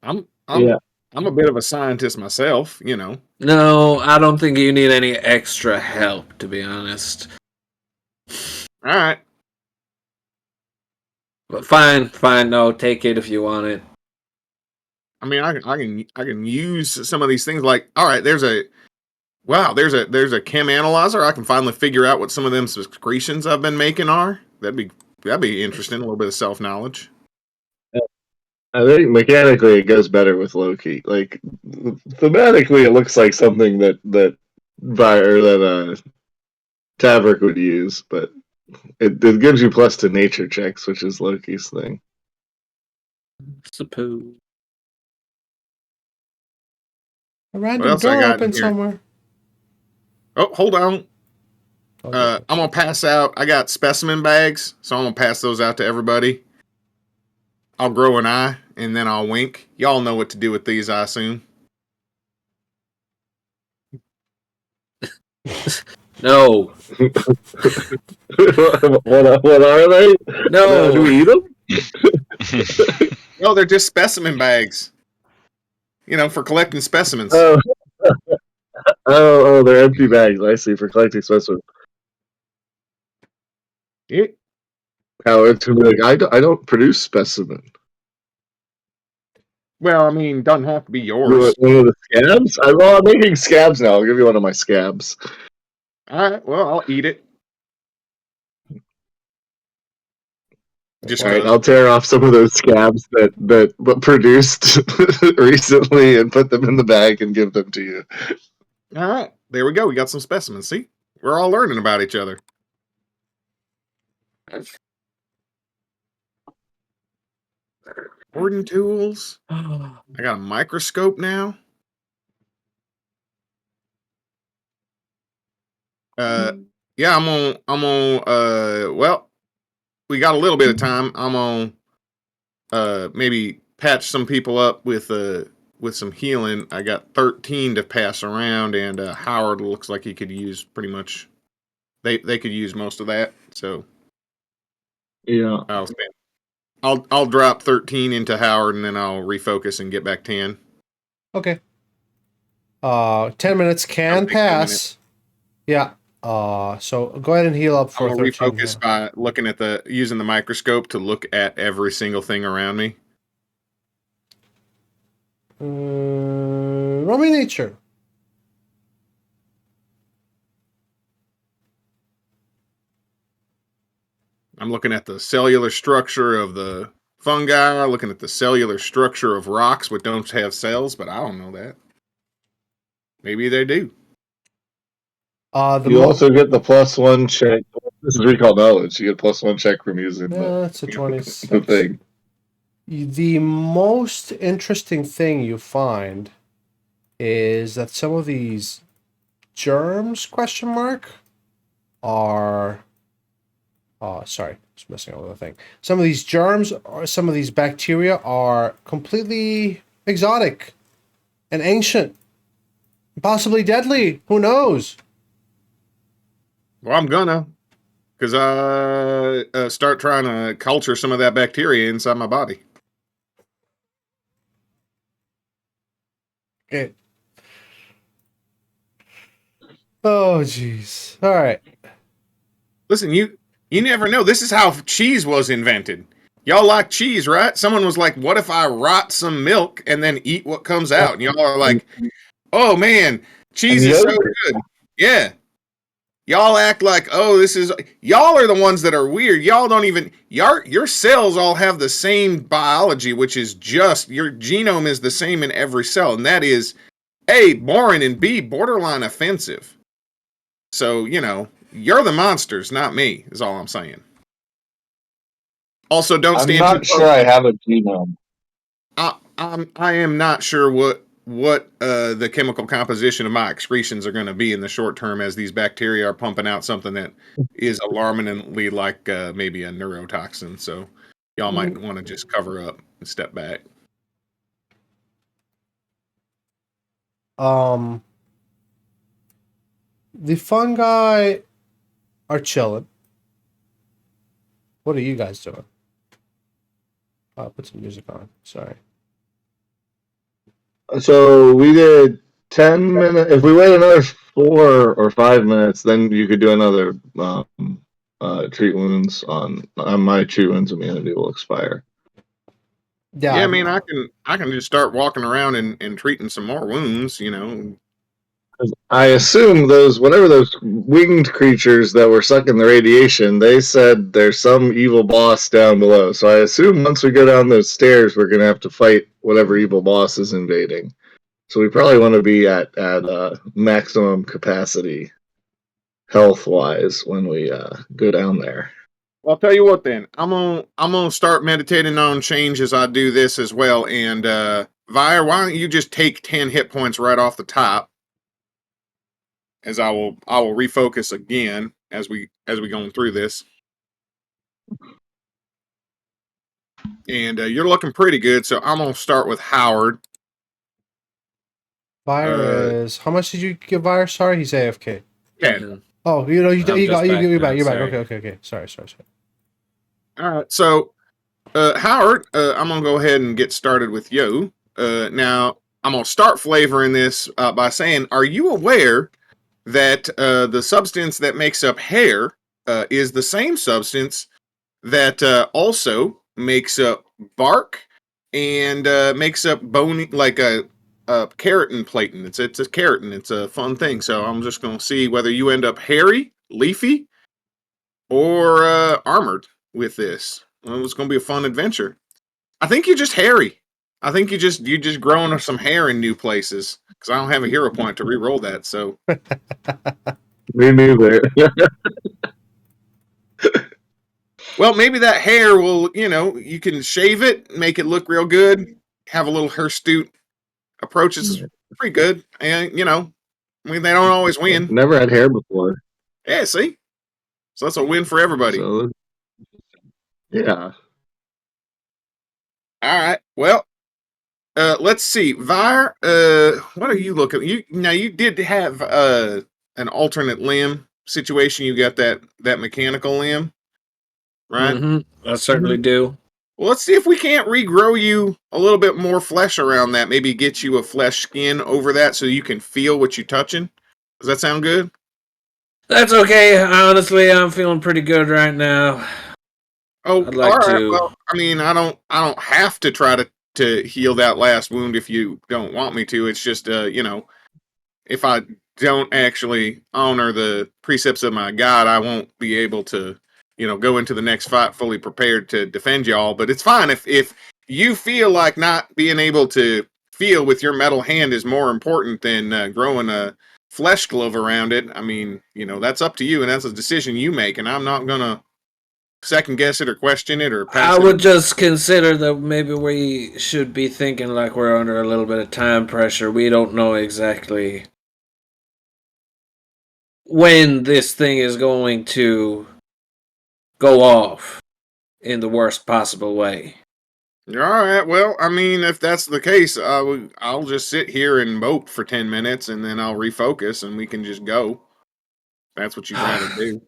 I'm Yeah. I'm a bit of a scientist myself, No, I don't think you need any extra help, to be honest. All right. But fine, no, take it if you want it. I mean, I can use some of these things. Like, all right, there's a chem analyzer. I can finally figure out what some of them secretions I've been making are. That'd be interesting. A little bit of self knowledge. I think mechanically it goes better with Loki. Like thematically, it looks like something that Taverick would use, but it gives you plus to nature checks, which is Loki's thing. Suppose. A What random else I door got in open here? somewhere. Oh, hold on. Okay. I'm gonna pass out. I got specimen bags, so I'm gonna pass those out to everybody. I'll grow an eye and then I'll wink. Y'all know what to do with these, I assume. No. What are they? No. Do we eat them? No, they're just specimen bags. You know, for collecting specimens. Oh, they're empty bags. I see, for collecting specimens. Yeah. Howard to be like, I don't produce specimen. Well, I mean, doesn't have to be You yours. want one of the scabs? I'm making scabs now. I'll give you one of my scabs. All right. Well, I'll eat it. Just All right, 'cause. I'll tear off some of those scabs that produced recently and put them in the bag and give them to you. All right. There we go. We got some specimens. See, we're all learning about each other. Hoarding tools. I got a microscope now. Yeah, well, we got a little bit of time. I'm on maybe patch some people up with some healing. I got 13 to pass around, and Howard looks like he could use pretty much they could use most of that. So Yeah. I'll drop 13 into Howard, and then I'll refocus and get back 10. Okay. 10 minutes can Don't take 10 pass. minutes. Yeah. So go ahead and heal up for I'm gonna 13. refocus by looking at using the microscope to look at every single thing around me. Roll me nature. I'm looking at the cellular structure of the fungi, looking at the cellular structure of rocks which don't have cells, but I don't know that. Maybe they do. You also get the +1 check. This is recall knowledge. You get +1 check from using that's a the 26. thing. The most interesting thing you find is that some of these germs, question mark, are... Oh, sorry. Just messing up with the thing. Some of these germs or some of these bacteria are completely exotic and ancient. Possibly deadly. Who knows? Well, I'm gonna, because I start trying to culture some of that bacteria inside my body. Okay. Oh, jeez. All right. Listen, you never know. This is how cheese was invented. Y'all like cheese, right? Someone was like, "What if I rot some milk and then eat what comes out?" And y'all are like, "Oh man, cheese is so good." Yeah. Y'all act like, "Oh, this is..." Y'all are the ones that are weird. Y'all don't even... Your cells all have the same biology, which is just... Your genome is the same in every cell, and that is, A, boring, and B, borderline offensive. So, you know, you're the monsters, not me, is all I'm saying. Also, don't I'm stand not too sure close. I have a genome. I am not sure what the chemical composition of my excretions are going to be in the short term, as these bacteria are pumping out something that is alarmingly like maybe a neurotoxin. So y'all might want to just cover up and step back. The fungi are chilling. What are you guys doing? I'll put some music on. Sorry. So we did 10 minutes. If we wait another 4 or 5 minutes, then you could do another treat wounds on my treat wounds immunity will expire. Yeah, I mean, I can just start walking around and treating some more wounds, you know. I assume whatever those winged creatures that were sucking the radiation, they said there's some evil boss down below. So I assume once we go down those stairs, we're gonna have to fight whatever evil boss is invading. So we probably want to be at maximum capacity, health wise, when we go down there. Well, I'll tell you what then. I'm gonna start meditating on change as I do this as well, and Vire, why don't you just take 10 hit points right off the top? As I will refocus again as we going through this. And you're looking pretty good, so I'm gonna start with Howard. Vire is how much did you give Vire? Sorry, he's AFK. 10. Oh, you I'm just got back you're now, back. You're back. sorry. Okay. Sorry. All right, so Howard, I'm gonna go ahead and get started with you. Now I'm gonna start flavoring this by saying, are you aware that the substance that makes up hair is the same substance that also makes up bark and makes up bone, like a keratin platin. It's a keratin. It's a fun thing. So I'm just gonna see whether you end up hairy, leafy, or armored with this. Well, it's gonna be a fun adventure. I think you're just hairy. I think you just growing some hair in new places because I don't have a hero point to re-roll that. So Me neither. well, maybe that hair will, you can shave it, make it look real good, have a little hirsute approach. Is pretty good, and I mean, they don't always win. Never had hair before. Yeah, see, so that's a win for everybody. So, yeah. All right, well. Let's see, Vire. What are you looking? You did have an alternate limb situation. You got that mechanical limb, right? Mm-hmm. I certainly do. Well, let's see if we can't regrow you a little bit more flesh around that. Maybe get you a flesh skin over that so you can feel what you're touching. Does that sound good? That's okay. Honestly, I'm feeling pretty good right now. Oh, I'd like all right. to. Well, I mean, I don't have to try to heal that last wound if you don't want me to. It's just, if I don't actually honor the precepts of my God, I won't be able to, go into the next fight fully prepared to defend y'all. But it's fine if you feel like not being able to feel with your metal hand is more important than growing a flesh glove around it. I mean, that's up to you, and that's a decision you make, and I'm not gonna second guess it or question it or pass I it. would just consider that maybe we should be thinking like we're under a little bit of time pressure. We don't know exactly when this thing is going to go off in the worst possible way. All right. Well, I mean, if that's the case, I'll just sit here and mope for 10 minutes, and then I'll refocus, and we can just go. That's what you'd rather do.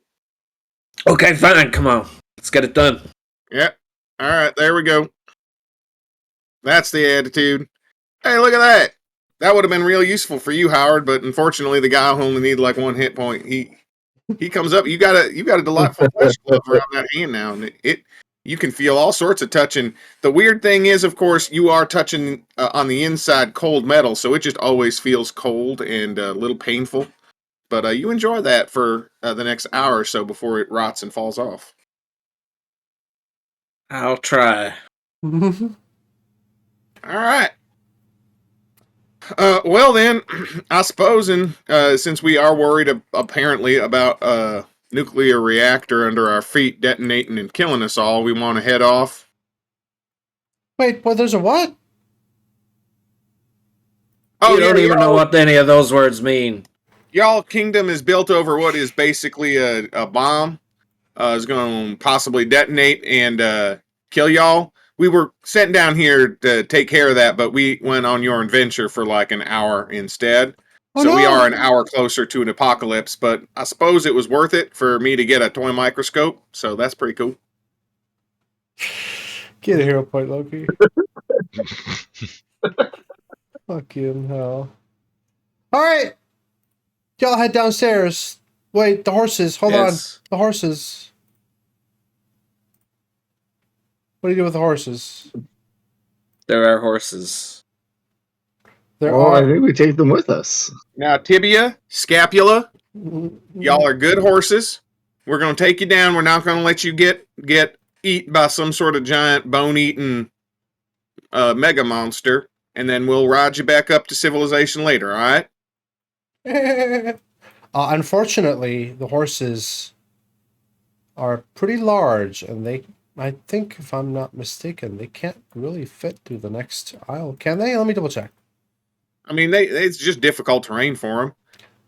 Okay, fine. Come on. Let's get it done. Yep. All right. There we go. That's the attitude. Hey, look at that. That would have been real useful for you, Howard. But unfortunately, the guy who only needed like 1 hit point, he comes up. You got a delightful flesh glove around that hand now, and you can feel all sorts of touching. The weird thing is, of course, you are touching on the inside cold metal, so it just always feels cold and a little painful. But you enjoy that for the next hour or so before it rots and falls off. I'll try. All right. Well then, I suppose, and since we are worried apparently about a nuclear reactor under our feet detonating and killing us all, we want to head off. Wait, there's a what? You don't even know what any of those words mean. Y'all kingdom is built over what is basically a bomb. Is going to possibly detonate and kill y'all. We were sent down here to take care of that, but we went on your adventure for like an hour instead. Oh, So we no. are an hour closer to an apocalypse, but I suppose it was worth it for me to get a toy microscope, so that's pretty cool. Get a hero point, Loki. Fucking hell. Alright. Y'all head downstairs. Wait, the horses. Hold Yes. on. The horses. What do you do with the horses? There are horses. I think we take them with us. Now, tibia, scapula, y'all are good horses. We're going to take you down. We're not going to let you get eaten by some sort of giant bone-eating mega monster, and then we'll ride you back up to civilization later, all right? Unfortunately, the horses are pretty large, and they I think, if I'm not mistaken, they can't really fit through the next aisle. Can they? Let me double check. I mean, it's just difficult terrain for them.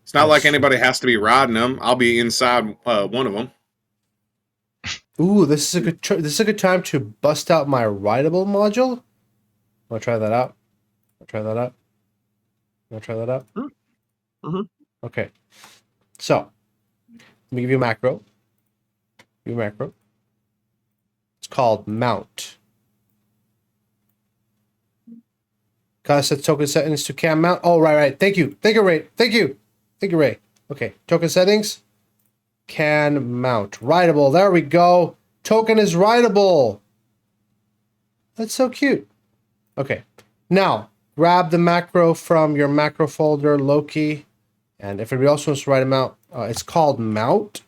It's not like anybody has to be riding them. I'll be inside one of them. Ooh, this is a good. This is a good time to bust out my rideable module. Want to try that out? Want to try that out? Want to try that out? Mm-hmm. Okay. So, let me give you a macro. Give you a macro. It's called mount. Gotta set token settings to cam mount. Oh, right. Thank you, Ray. Thank you, Ray. Okay, token settings. Can mount. Rideable. There we go. Token is rideable. That's so cute. Okay. Now, grab the macro from your macro folder, Loki. And if anybody else wants to write them out, it's called mount.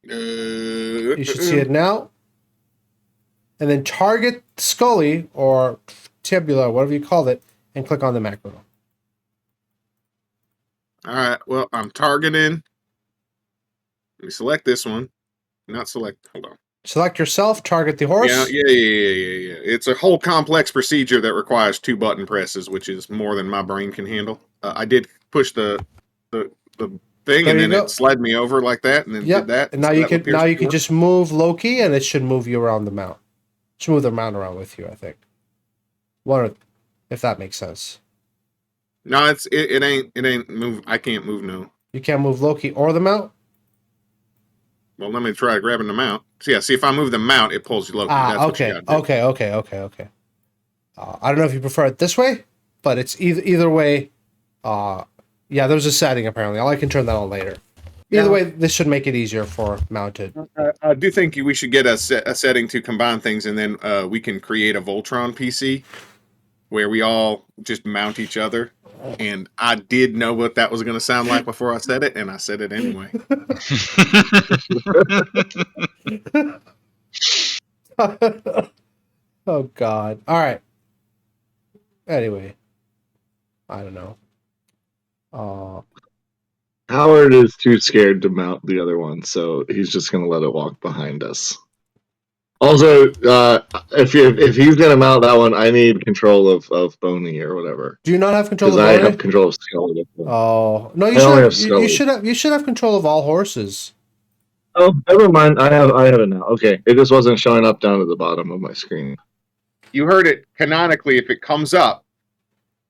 You should see it now. And then target Scully or Tibula, whatever you call it, and click on the macro. All right. Well, I'm targeting. Let me select this one. Not select. Hold on. Select yourself, target the horse. Yeah. It's a whole complex procedure that requires 2 button presses, which is more than my brain can handle. I did push the thing, and then it slid me over like that, and then did that. And now you can just move Loki, and it should move you around the mount. Should move the mount around with you, I think. If that makes sense. No, it ain't move. I can't move no. You can't move Loki or the mount? Well, let me try grabbing the mount. So yeah, see if I move the mount, it pulls you Loki. That's okay. Okay. I don't know if you prefer it this way, but it's either way. Yeah, there's a setting apparently. I can turn that on later. Either way, this should make it easier for mounted. I do think we should get a setting to combine things, and then we can create a Voltron PC where we all just mount each other. And I did know what that was going to sound like before I said it, and I said it anyway. Oh, God. All right. Anyway. I don't know. Howard is too scared to mount the other one, so he's just going to let it walk behind us. Also, if he's going to mount that one, I need control of Boney or whatever. Do you not have control of Boney? Boney? I have control of Scully. Oh no! You should have control of all horses. Oh, never mind. I have it now. Okay, it just wasn't showing up down at the bottom of my screen. You heard it canonically. If it comes up,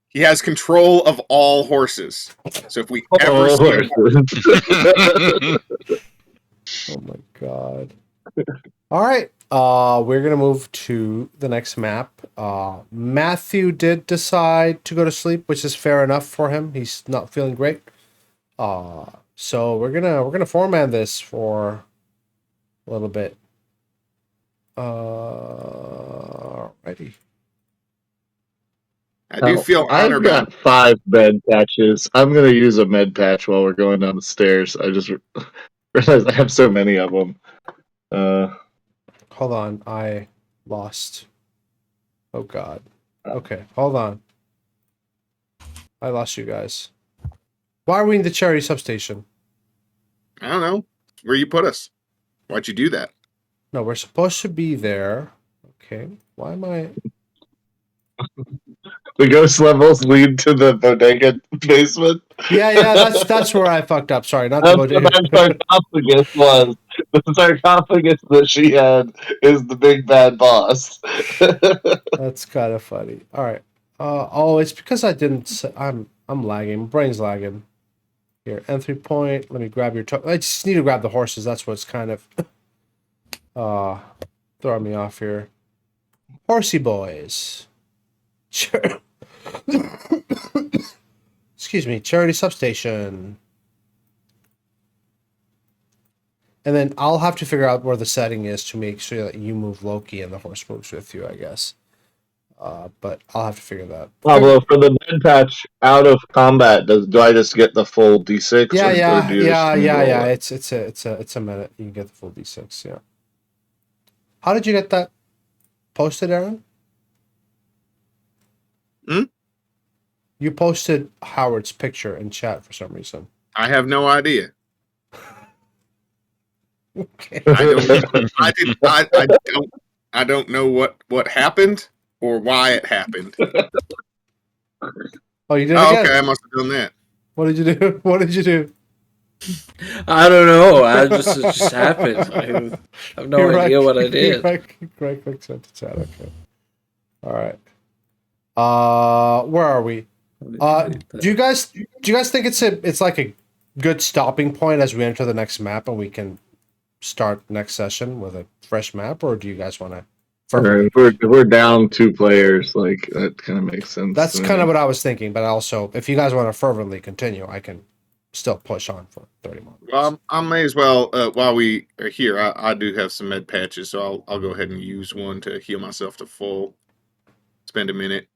he has control of all horses. So if we ever see Oh my God! All right. We're gonna move to the next map. Matthew did decide to go to sleep, which is fair enough for him. He's not feeling great. So we're gonna format this for a little bit. Ready. I do feel honored. I've got 5 med patches. I'm gonna use a med patch while we're going down the stairs. I just realized I have so many of them. Hold on, I lost. Oh God. Okay, hold on. I lost you guys. Why are we in the Cherry substation? I don't know. Where you put us? Why'd you do that? No, we're supposed to be there. Okay. Why am I... The ghost levels lead to the bodega basement. Yeah, that's where I fucked up. Sorry, not the bodega. That sarcophagus was. The sarcophagus that she had is the big bad boss. That's kind of funny. All right. It's because I didn't. I'm lagging. My brain's lagging. Here, entry point. Let me grab your. I just need to grab the horses. That's what's kind of throwing me off here. Horsey boys. Sure. Excuse me. Charity substation. And then I'll have to figure out where the setting is to make sure that you move Loki and the horse moves with you, I guess. But I'll have to figure that. Pablo, for the med patch out of combat, do I just get the full D6? Yeah. It's a minute. You can get the full D6. Yeah. How did you get that posted, Aaron? You posted Howard's picture in chat for some reason. I have no idea. Okay. I don't know what happened or why it happened. Oh, you did it Oh, again. okay, I must have done that. What did you do? What did you do? I don't know. It just happened. I have no idea what I did. Greg sent it chat. Okay. All right. Where are we? Do you guys think it's like a good stopping point as we enter the next map and we can start next session with a fresh map, or do you guys want to? If we're down 2 players, like that kind of makes sense. That's kind of what I was thinking, but also if you guys want to fervently continue, I can still push on for 30 more minutes. Well, I may as well while we are here. I do have some med patches, so I'll go ahead and use one to heal myself to full. Spend a minute.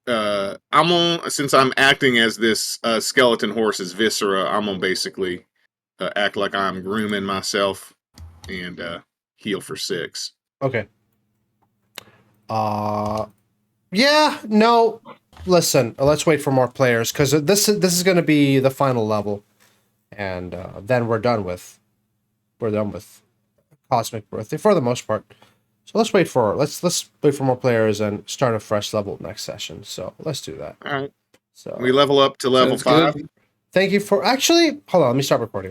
Since I'm acting as this skeleton horse's viscera, I'm gonna basically act like I'm grooming myself and heal for 6. Okay. Yeah, no. Listen, let's wait for more players because this is going to be the final level, and then we're done with Cosmic Birthday for the most part. So let's wait for more players and start a fresh level next session. So let's do that. All right. So We level up to level Sounds 5. good. Thank you for actually. Hold on, let me start recording.